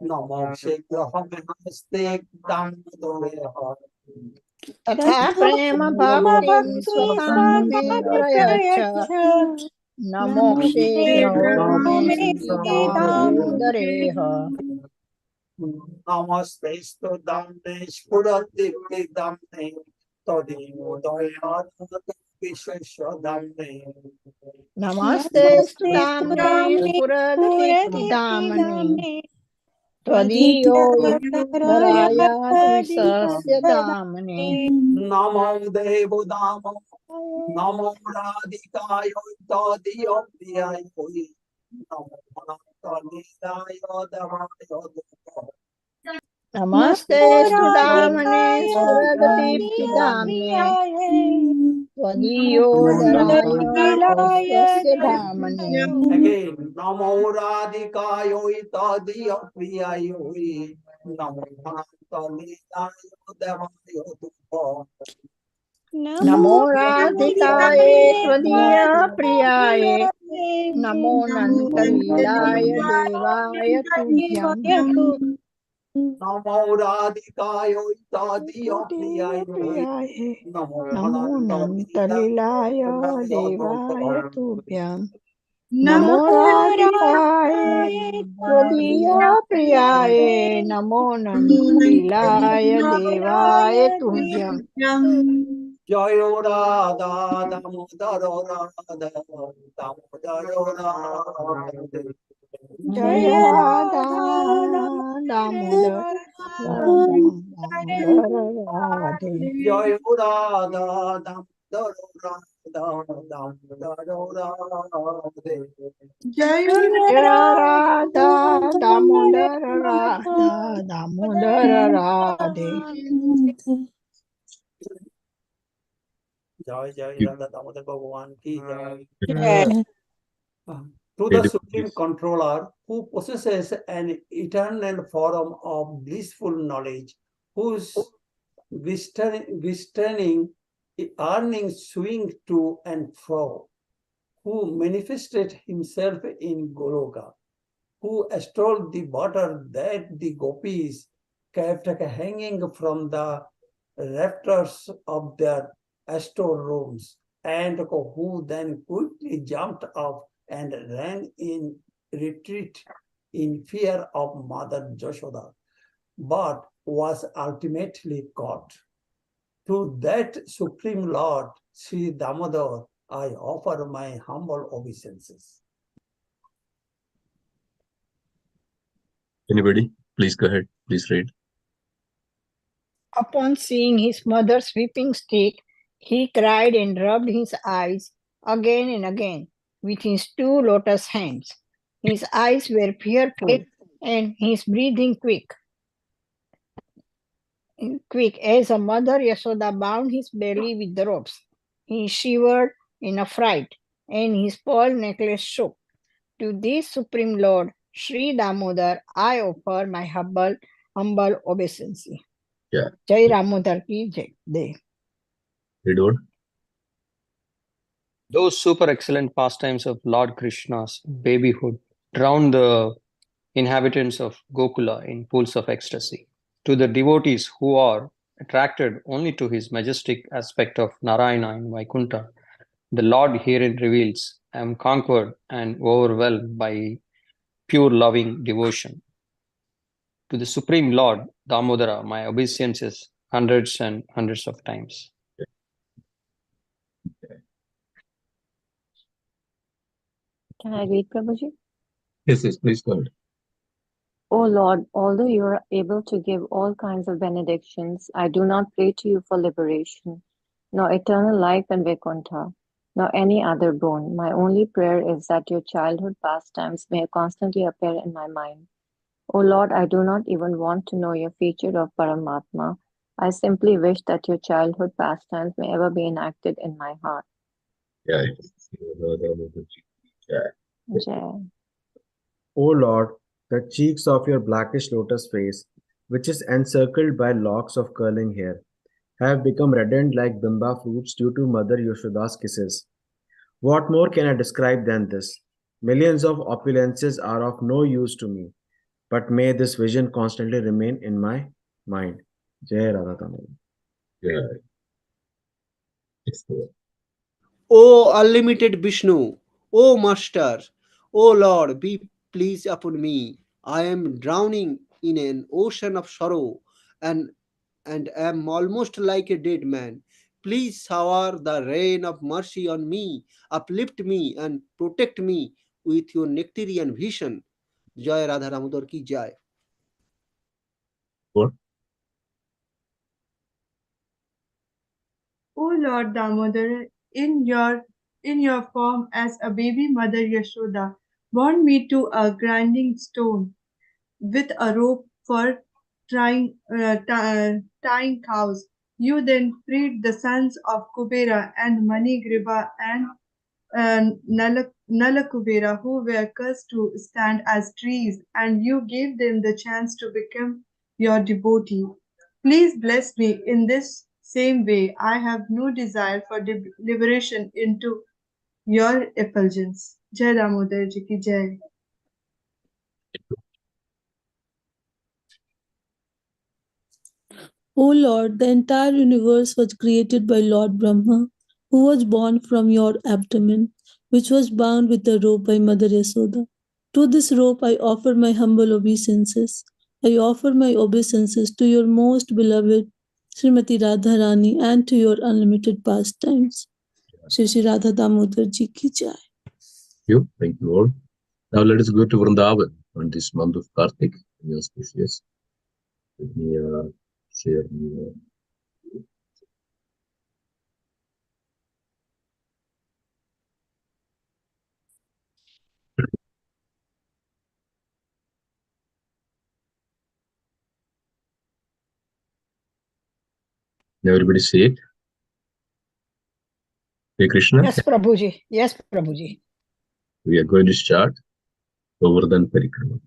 नमो शीघ्रहस्ते दामोदरेह तथा प्रेम भक्तिं स्वकं मे प्रयच्छ न मोक्षे ग्रहो मे दामोदरेह नमस्तेस्तु दाम्ने स्फुरदीप्ति दाम्ने तदीयोदयात् विशेष दाम्ने नमस्तेस्तु दाम्ने स्फुरददीप्तिदाम्ने त्वदीयोदरायात् विशस्य दाम्ने नमो देवो दामो नमो राधिकाय तदीयो प्रियाय नमो अनन्तलीलाय दवाय नमस्तेस्तु दाम्ने स्फुरददीप्तिदाम्ने त्वदीयोदरायात् विशस्य दाम्ने Again, Namo Radhikayo Tadiya Priyayo Namo Bhantalilayo Devayo Dubho नमो राधिकाये त्वदीय प्रियाय नमो नन्तलीलाय देवाय तुभ्यम् Namo Radhikayo Tadiya Priyayo Namo नमो नन्तलीलाय देवाय Bhantalilayo तुभ्यम् नमो राधिकाय त्वदीय प्रियाय नमो नन्तलीलाय देवाय तुभ्यम् Jayo Radha Damodaro Radha Damodaro Radha जय Radha Damodar Radhe Jai Radha Damodaro Radha Damodaro Radha जय Radha Damodar Radha Damodar Radhe Jai Jai Radha Damodar Bhagavan ki Jai. जय To the Beautiful. Supreme Controller who possesses an eternal form of blissful knowledge, whose restraining earnings swing to and fro, who manifested himself in Goloka, who stole the butter that the gopis kept hanging from the rafters of their storerooms, and who then quickly jumped up and ran in retreat in fear of Mother Jashoda, but was ultimately caught. To that Supreme Lord, Sri Damodar, I offer my humble obeisances. Anybody? Please go ahead. Please read. Upon seeing his mother's whipping stick, he cried and rubbed his eyes again and again with his two lotus hands. His eyes were fearful and his breathing quick as a mother Yashoda bound his belly with the ropes. He shivered in a fright and his pearl necklace shook. To this Supreme Lord, Sri Damodar, I offer my humble obeisance. Yeah. Jai Damodar ki Jai. Read on. Those super excellent pastimes of Lord Krishna's babyhood drowned the inhabitants of Gokula in pools of ecstasy. To the devotees who are attracted only to his majestic aspect of Narayana in Vaikuntha, the Lord herein reveals, I am conquered and overwhelmed by pure loving devotion. To the Supreme Lord, Damodara, my obeisances hundreds and hundreds of times. Can I read, Prabhuji? Yes, yes, please go ahead. O Lord, although you are able to give all kinds of benedictions, I do not pray to you for liberation, nor eternal life and Vaikuntha, nor any other boon. My only prayer is that your childhood pastimes may constantly appear in my mind. O Lord, I do not even want to know your feature of Paramatma. I simply wish that your childhood pastimes may ever be enacted in my heart. Jai. Jai. O Lord, the cheeks of your blackish lotus face, which is encircled by locks of curling hair, have become reddened like bimba fruits due to Mother Yashoda's kisses. What more can I describe than this? Millions of opulences are of no use to me, but may this vision constantly remain in my mind. Jai Radha Tamil. Jai. Excellent. O unlimited Vishnu, O Master, O Lord, be pleased upon me. I am drowning in an ocean of sorrow and am almost like a dead man. Please shower the rain of mercy on me, uplift me and protect me with your nectarian vision. Jai Radha Damodar ki jai. What? O Lord Damodar, in your form as a baby mother Yashoda, bound me to a grinding stone with a rope for tying cows. You then freed the sons of Kubera and Manigriba and Nalakubera, who were cursed to stand as trees, and you gave them the chance to become your devotee. Please bless me in this same way. I have no desire for liberation into your effulgence. Jai Damodar Ji ki Jai. O Lord, the entire universe was created by Lord Brahma, who was born from your abdomen, which was bound with a rope by Mother Yasoda. To this rope I offer my humble obeisances. I offer my obeisances to your most beloved Srimati Radharani and to your unlimited pastimes. Shri Shri Radha Damodar Ji ki Jai. Thank you all. Now let us go to Vrindavan on this month of Kartik. Auspicious. Let me share the everybody see it? Hey Krishna. Yes, Prabhuji. Yes, Prabhuji. We are going to start Govardhan Parikrama.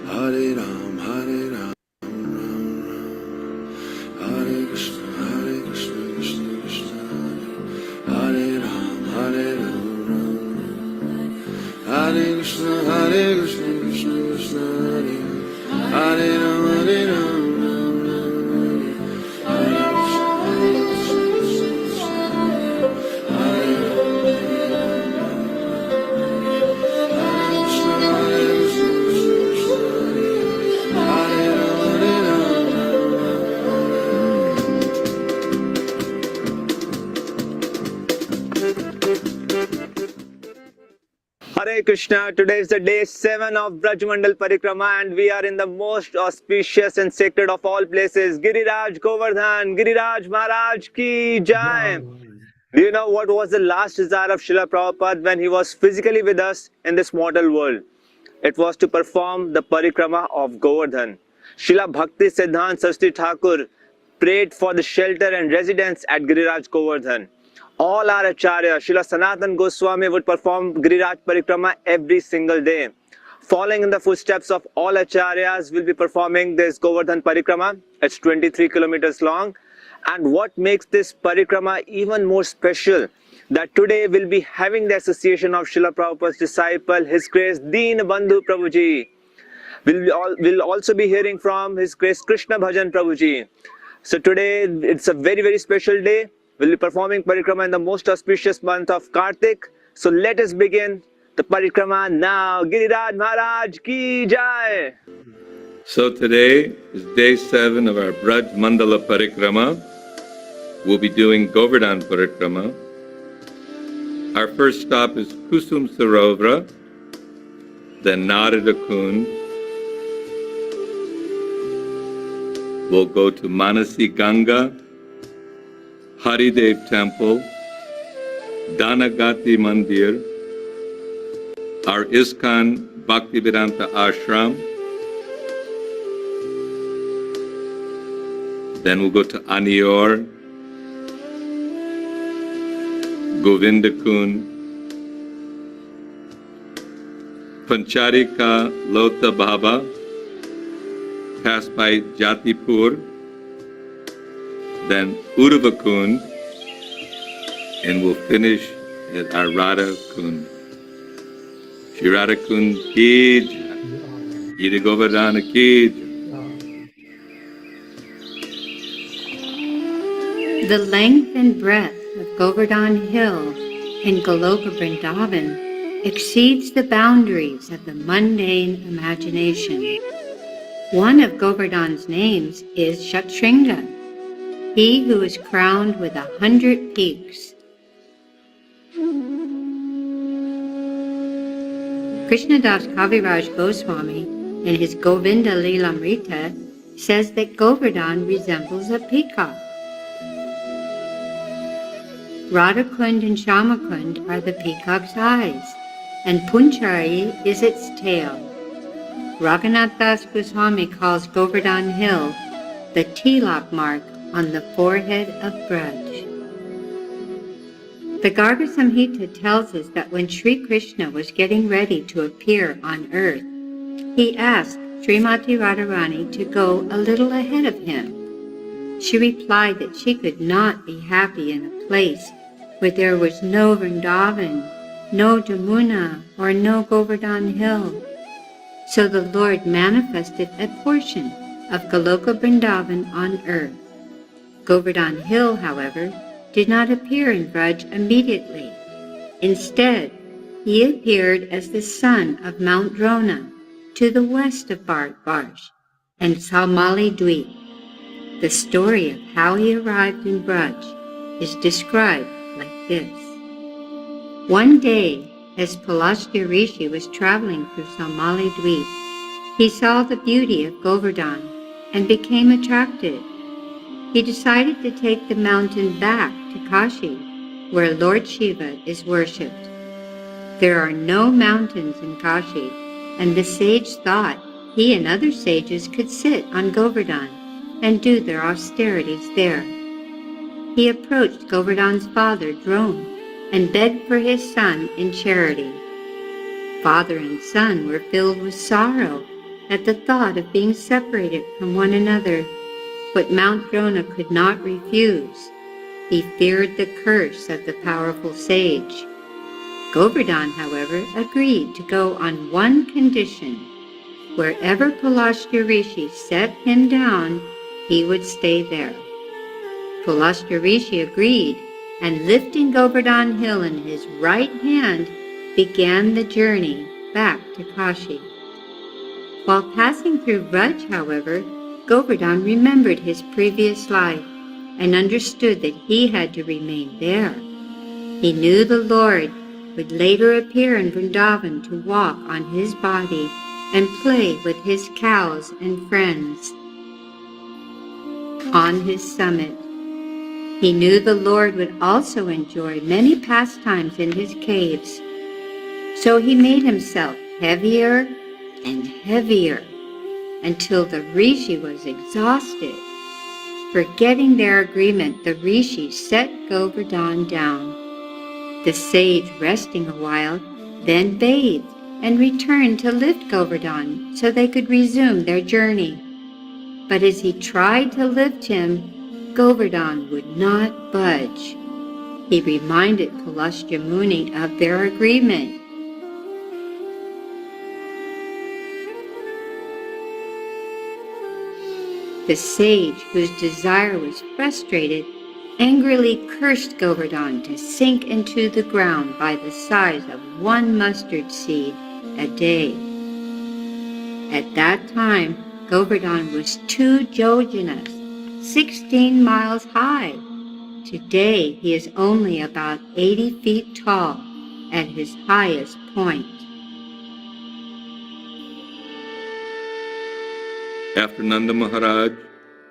Hare Ram, Hare Ram, Ram Ram. Hare Krishna, Krishna Krishna, Hare Ram, Ram Ram. Hare Krishna, Krishna Krishna, Hare Ram, Ram Ram. Hare Krishna, today is the day 7 of Brajmandal Parikrama and we are in the most auspicious and sacred of all places, Giriraj Govardhan, Giriraj Maharaj ki Jai. Do you know what was the last desire of Srila Prabhupada when he was physically with us in this mortal world? It was to perform the Parikrama of Govardhan. Srila Bhakti Siddhant Saraswati Thakur prayed for the shelter and residence at Giriraj Govardhan. All our Acharya, Srila Sanatan Goswami would perform Giriraj Parikrama every single day. Following in the footsteps of all Acharyas, will be performing this Govardhan Parikrama. It's 23 kilometers long. And what makes this Parikrama even more special, that today we'll be having the association of Srila Prabhupada's disciple, His Grace Deen Bandhu Prabhuji. We'll also be hearing from His Grace Krishna Bhajan Prabhuji. So today it's a very, very special day. We'll be performing Parikrama in the most auspicious month of Kartik. So let us begin the Parikrama now. Giriraj Maharaj ki Jai. So today is day 7 of our Braj Mandala Parikrama. We'll be doing Govardhan Parikrama. Our first stop is Kusum Sarovara, then Narada Kund. We'll go to Manasi Ganga, Haridev Temple, Dhanagati Mandir, our ISKCON Bhaktivedanta Ashram, Then we'll go to Anior, Govindakund, Pancharika Lota Baba, passed by Jatipur, then Uruvakund, and we'll finish at our Radha Kund. Shri Radha Kund ki jai, Giri Govardhana ki jai. The length and breadth of Govardhan Hill in Goloka Vrindavan exceeds the boundaries of the mundane imagination. One of Govardhan's names is Shatshringa, he who is crowned with 100 peaks. Krishnadas Kaviraj Goswami, in his Govinda Lilamrita, says that Govardhan resembles a peacock. Radhakund and Shamakund are the peacock's eyes, and Punchari is its tail. Raghunath Das Goswami calls Govardhan Hill the tilak mark on the forehead of Braj. The Garga Samhita tells us that when Sri Krishna was getting ready to appear on earth, he asked Srimati Radharani to go a little ahead of him. She replied that she could not be happy in a place where there was no Vrindavan, no Jamuna, or no Govardhan Hill. So the Lord manifested a portion of Goloka Vrindavan on earth. Govardhan Hill, however, did not appear in Braj immediately. Instead, he appeared as the son of Mount Drona to the west of Bharadvaj and Saumali Dweep. The story of how he arrived in Braj is described like this. One day, as Pulastya Rishi was traveling through Saumali Dweep, he saw the beauty of Govardhan and became attracted. He decided to take the mountain back to Kashi, where Lord Shiva is worshipped. There are no mountains in Kashi, and the sage thought he and other sages could sit on Govardhan and do their austerities there. He approached Govardhan's father, Drone, and begged for his son in charity. Father and son were filled with sorrow at the thought of being separated from one another, but Mount Drona could not refuse. He feared the curse of the powerful sage. Govardhan, however, agreed to go on one condition. Wherever Pulastya Rishi set him down, he would stay there. Pulastya Rishi agreed, and lifting Govardhan Hill in his right hand, began the journey back to Kashi. While passing through Braj, however, Govardhan remembered his previous life and understood that he had to remain there. He knew the Lord would later appear in Vrindavan to walk on his body and play with his cows and friends on his summit. He knew the Lord would also enjoy many pastimes in his caves. So he made himself heavier and heavier until the Rishi was exhausted. Forgetting their agreement, the Rishi set Govardhan down. The sage, resting a while, then bathed and returned to lift Govardhan so they could resume their journey. But as he tried to lift him, Govardhan would not budge. He reminded Pulastya Muni of their agreement. The sage, whose desire was frustrated, angrily cursed Govardhan to sink into the ground by the size of one mustard seed a day. At that time, Govardhan was 2 yojanas, 16 miles high. Today, he is only about 80 feet tall at his highest point. After Nanda Maharaj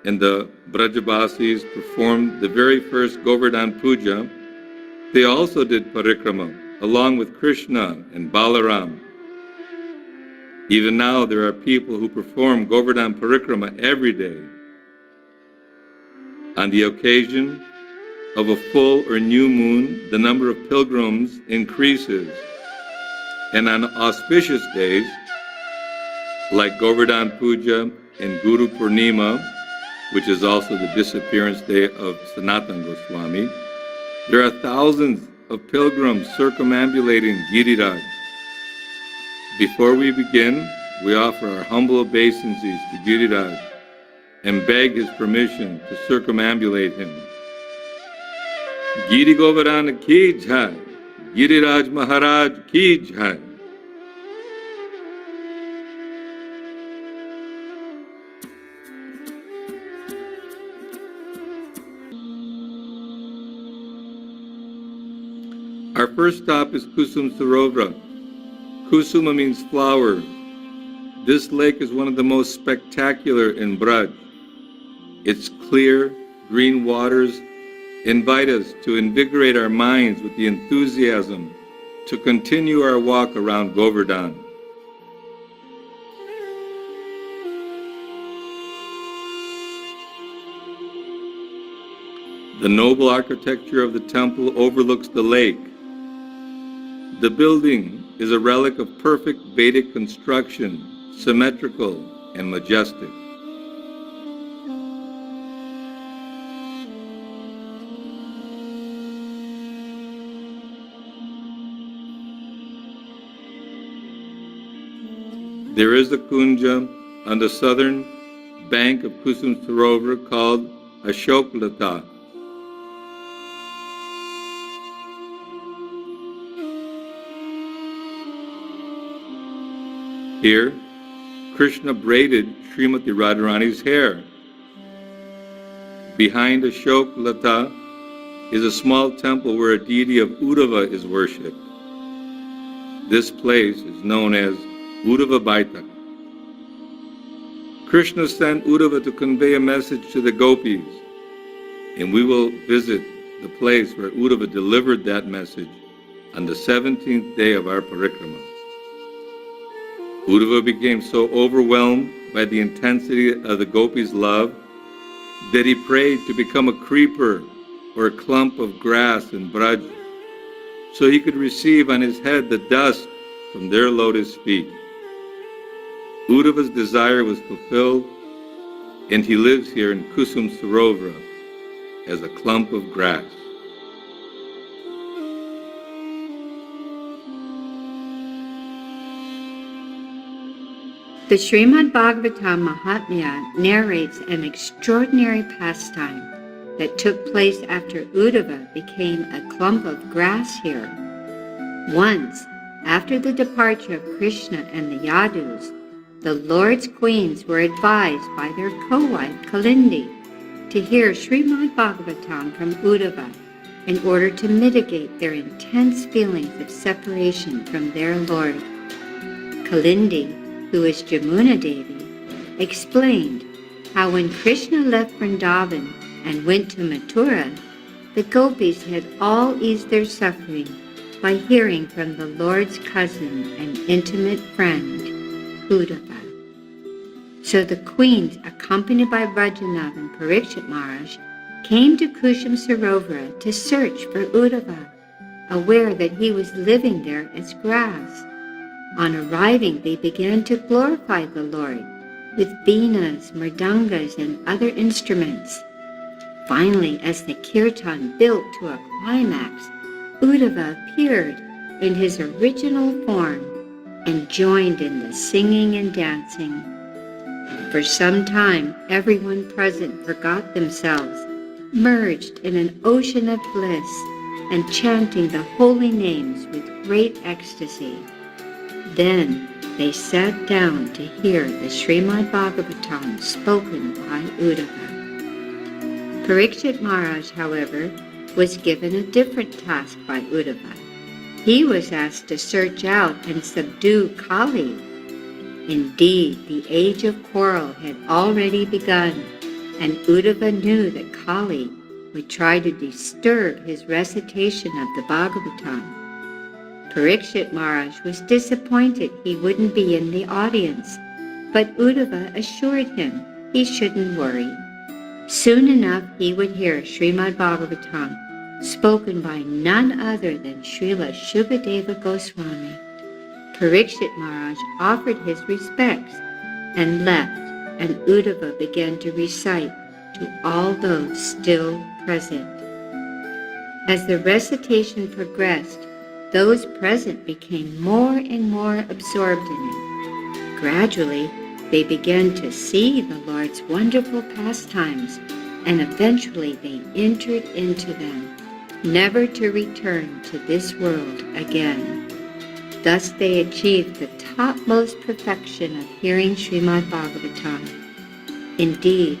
and the Brajavasis performed the very first Govardhan Puja, they also did parikrama along with Krishna and Balaram. Even now there are people who perform Govardhan parikrama every day. On the occasion of a full or new moon, the number of pilgrims increases. And on auspicious days, like Govardhan Puja and Guru Purnima, which is also the disappearance day of Sanatana Goswami, there are thousands of pilgrims circumambulating Giriraj. Before we begin, we offer our humble obeisances to Giriraj and beg his permission to circumambulate him. Giri Govardhan ki jai, Giriraj Maharaj ki jai. Our first stop is Kusum Sarovara. Kusuma means flower. This lake is one of the most spectacular in Braj. Its clear, green waters invite us to invigorate our minds with the enthusiasm to continue our walk around Govardhan. The noble architecture of the temple overlooks the lake. The building is a relic of perfect Vedic construction, symmetrical and majestic. There is a kunja on the southern bank of Kusum Sarovara called Ashok Lata. Here, Krishna braided Srimati Radharani's hair. Behind Ashok Lata is a small temple where a deity of Uddhava is worshipped. This place is known as Uddhava Baitak. Krishna sent Uddhava to convey a message to the gopis, and we will visit the place where Uddhava delivered that message on the 17th day of our parikrama. Uddhava became so overwhelmed by the intensity of the gopis' love that he prayed to become a creeper or a clump of grass in Braj, so he could receive on his head the dust from their lotus feet. Uddhava's desire was fulfilled, and he lives here in Kusum Sarovara as a clump of grass. The Srimad Bhagavatam Mahatmya narrates an extraordinary pastime that took place after Uddhava became a clump of grass here. Once, after the departure of Krishna and the Yadus, the Lord's queens were advised by their co-wife Kalindi to hear Srimad Bhagavatam from Uddhava in order to mitigate their intense feelings of separation from their Lord. Kalindi, who is Jamuna Devi, explained how when Krishna left Vrindavan and went to Mathura, the gopis had all eased their suffering by hearing from the Lord's cousin and intimate friend, Uddhava. So the queens, accompanied by Brajanath and Parikshit Maharaj, came to Kusum Sarovara to search for Uddhava, aware that he was living there as grass. On arriving, they began to glorify the Lord with beenas, mridangas, and other instruments. Finally, as the kirtan built to a climax, Uddhava appeared in his original form and joined in the singing and dancing. For some time, everyone present forgot themselves, merged in an ocean of bliss, and chanting the holy names with great ecstasy. Then they sat down to hear the Srimad Bhagavatam spoken by Uddhava. Parikshit Maharaj, however, was given a different task by Uddhava. He was asked to search out and subdue Kali. Indeed, the age of quarrel had already begun, and Uddhava knew that Kali would try to disturb his recitation of the Bhagavatam. Parikshit Maharaj was disappointed he wouldn't be in the audience, but Uddhava assured him he shouldn't worry. Soon enough, he would hear Srimad Bhagavatam spoken by none other than Srila Shukadeva Goswami. Parikshit Maharaj offered his respects and left, and Uddhava began to recite to all those still present. As the recitation progressed, those present became more and more absorbed in it. Gradually, they began to see the Lord's wonderful pastimes, and eventually they entered into them, never to return to this world again. Thus they achieved the topmost perfection of hearing Srimad Bhagavatam. Indeed,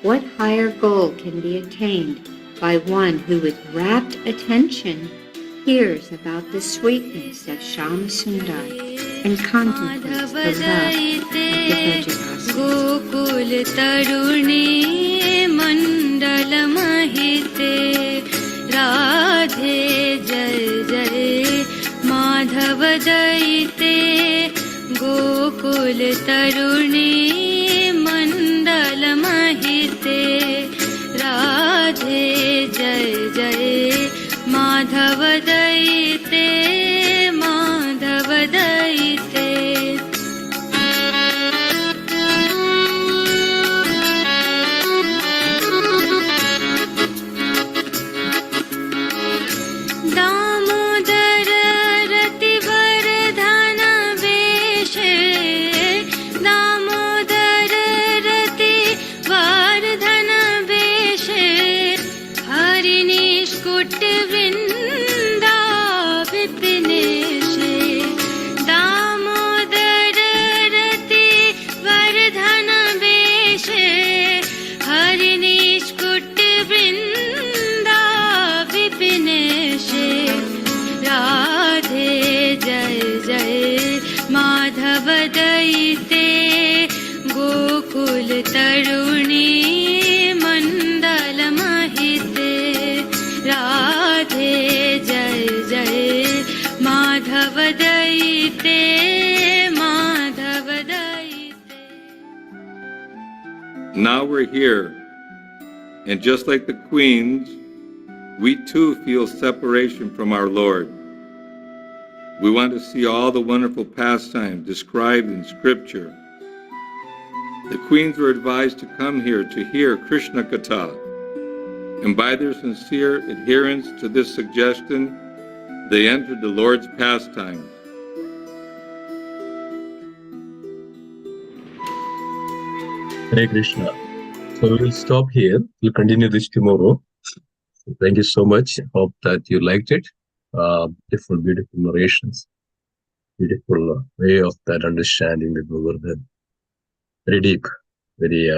what higher goal can be attained by one who with rapt attention hears about the sweetness of Shyam Sundar and contemplates the love of the Brajavasi. Gokul Taruni Mandala Mahite Radhe Jai Jai Madhav Daite Gokul Taruni Mandala Mahite Radhe Jai Jai Madhav Daite Madhav Daite Damodar Rati Vardhana Veshe Damodar Rati Vardhana Veshe Harinishkut Vrinda Vipineshe Damodar Rati Vardhana Veshe Harinishkut Vrinda Vipineshe Radhe Jai Jai Madhav Daite Gokul Taruni Mandala Mahite Radhe Jai Jai Madhav Daite Madhav Daite. Now we're here, and just like the queens, we too feel separation from our Lord. We want to see all the wonderful pastimes described in Scripture. The queens were advised to come here to hear Krishna Katha, and by their sincere adherence to this suggestion, they entered the Lord's pastimes. Hare Krishna. So we'll stop here. We'll continue this tomorrow. So thank you so much. Hope that you liked it. Beautiful narrations. Beautiful way of that understanding the Govardhan. Very deep. Very,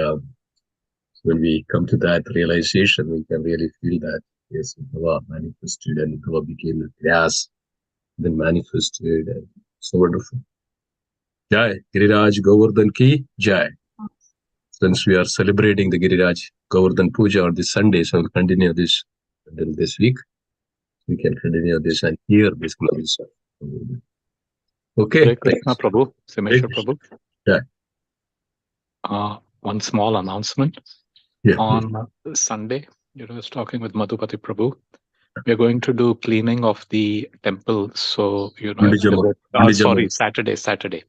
when we come to that realization, we can really feel that, yes, Uddhava manifested and Uddhava became a grass, then manifested. And so wonderful. Jai, Giriraj Govardhan ki Jai. Since we are celebrating the Giriraj Govardhan Puja on this Sunday, so we'll continue this until this week. We can continue this and hear this glories. Okay. Hare Krishna Prabhu, Simeshwar Prabhu. Yeah. One small announcement. Yeah, on Sunday, I was talking with Madhupati Prabhu. We are going to do cleaning of the temple. So, Saturday.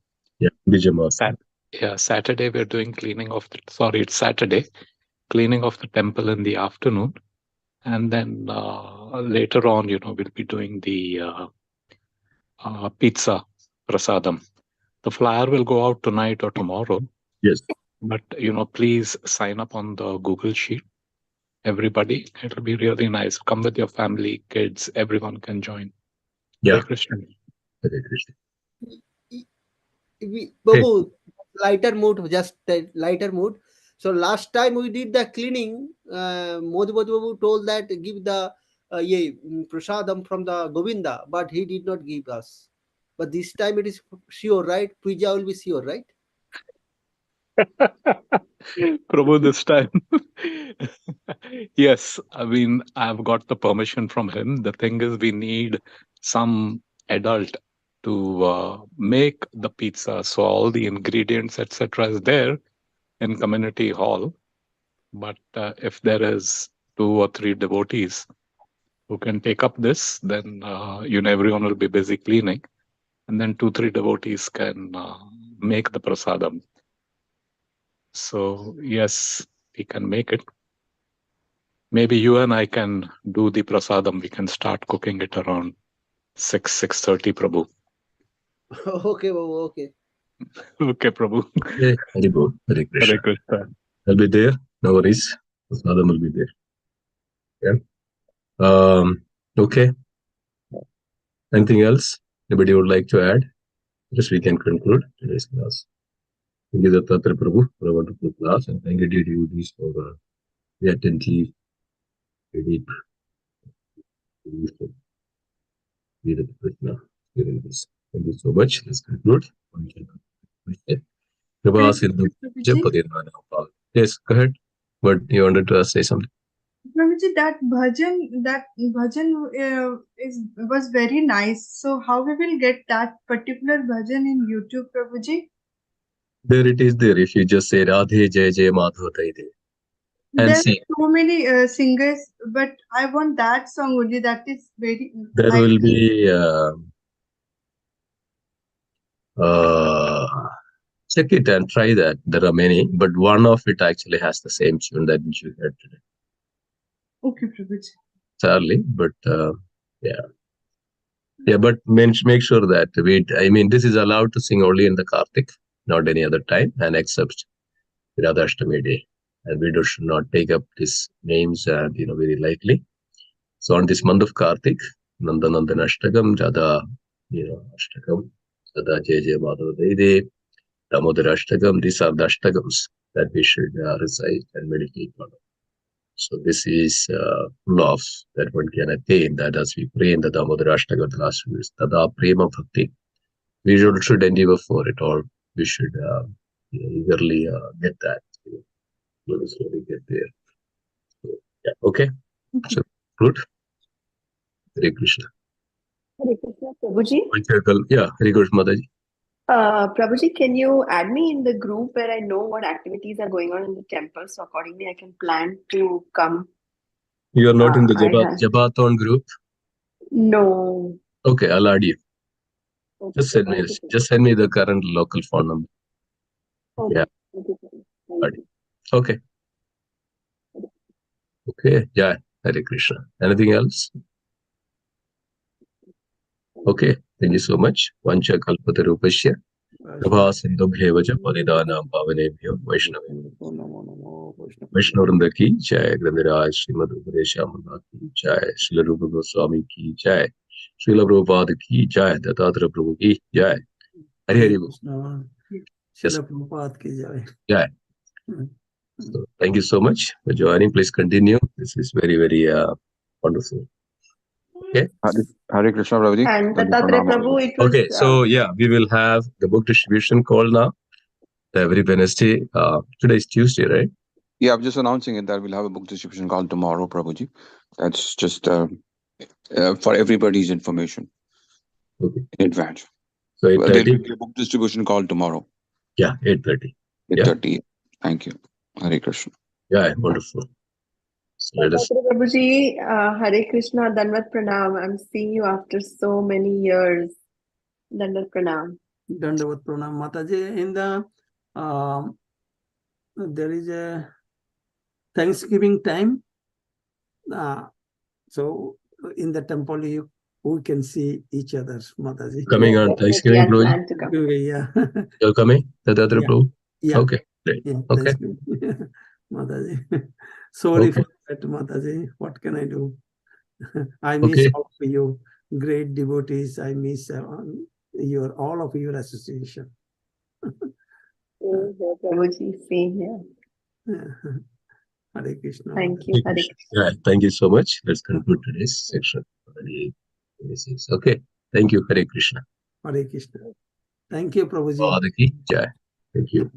Yeah, Saturday we're doing cleaning of it's Saturday, cleaning of the temple in the afternoon. And then later on, we'll be doing the pizza prasadam. The flyer will go out tonight or tomorrow. Yes. But, please sign up on the Google Sheet. Everybody, it'll be really nice. Come with your family, kids, everyone can join. Yeah. Hare Krishna. Hare Krishna. Babu, lighter mood, just lighter mood. So last time we did the cleaning, Madhupati Babu told that give the prasadam from the Govinda, but he did not give us. But this time it is sure, right? Puja will be sure, right? Prabhu, this time. Yes, I mean, I've got the permission from him. The thing is, we need some adult to make the pizza. So all the ingredients, etc., is there in community hall. But if there is 2 or 3 devotees who can take up this, then everyone will be busy cleaning, and then 2-3 devotees can make the prasadam. So yes, we can make it. Maybe you and I can do the prasadam. We can start cooking it around 6:30, Prabhu. Okay, Babu, okay. Okay, Prabhu. Yeah, Hari Bol, Hare Krishna. Hare Krishna. I'll be there. No worries. Prasadam will be there. Yeah. Okay. Anything else anybody would like to add? Just we can conclude today's class. Thank you, Duttatreya Prabhu, for a wonderful class, and thank you, dear devotees, for the attentive, deep, Krishna. Thank you so much. Let's conclude. Yes, go ahead. But you wanted to say something. Prabhuji, that bhajan was very nice. So how we will get that particular bhajan in YouTube, Prabhuji? There it is there. If you just say Radhe Jai Jai Madhava Taide. And There are see, so many singers, but I want that song only. That is very. there will be check it and try that. There are many, but one of it actually has the same tune that you heard today. Okay, Prabhuji. Sadly, but yeah, but make sure that this is allowed to sing only in the Kartik, not any other time, and except Radha Ashtami day, and we should not take up these names very lightly. So on this month of Kartik, Nandanandan Ashtakam, Radha, Ashtakam, Radha Jai Jai Madhava Deide, Damodar Ashtakam, these are the Ashtakams that we should recite and meditate on. So this is full of that one can attain that as we pray in the Damodar Ashtakam, the last verse, Tada Prema Bhakti. We should endeavor for it, or we should eagerly get that. Slowly get there. So, yeah, okay. So good. Hare Krishna. Hare Krishna, Prabhuji. Yeah, Hare Krishna Mataji. Prabhuji, can you add me in the group where I know what activities are going on in the temple, so accordingly I can plan to come? You are not in the Jabathon group? No. Okay, I'll add you. Okay, just send me the current local phone number. okay. Yeah. Okay. Okay. Okay. Yeah. Hare Krishna. Anything else? Okay. Thank you so much. Vancha kalpatarupasya. Prabha sindubhyevaja padidanam pavanebhyo Vaishnavim. Vaishnavrinda ki jai. Grandiraj Srimad Upadeshamrita ki jai. Srila Rupa Goswami ki jai. Srila Prabhupada ki jai. Duttatreya Prabhu ki jai. Hare Hare Bol. Srila Prabhupada ki jai. Jai. So, thank you so much for joining. Please continue. This is very, very wonderful. Okay. Hare Krishna, Prabhuji. And Duttatreya Prabhu, it was. Okay, so yeah, we will have the book distribution call now every Wednesday. Today is Tuesday, right? Yeah, I'm just announcing it that we'll have a book distribution call tomorrow, Prabhuji. That's just for everybody's information in advance. So there will be a book distribution call tomorrow. Yeah, 8:30. 8:30. Yeah. Thank you. Hare Krishna. Yeah, wonderful. So let us. Prabhuji, Hare Krishna, Danvat Pranam. I'm seeing you after so many years. Danvat Pranam. Dandavat Pranam. Mataji, in the there is a Thanksgiving time. So in the temple, we can see each other, Mataji. Coming on Thanksgiving, Prabhuji? Yeah. You're coming? Duttatreya Prabhu? Yeah. Okay. Great. Yeah, okay. Mataji. Sorry for that, Mataji. What can I do? I miss all of you, great devotees. I miss all of your association. Prabhuji, same here. Hare Krishna. Thank you. Hare Krishna. Yeah, thank you so much. Let's conclude today's section. Okay. Thank you. Hare Krishna. Hare Krishna. Thank you, Prabhuji. Thank you.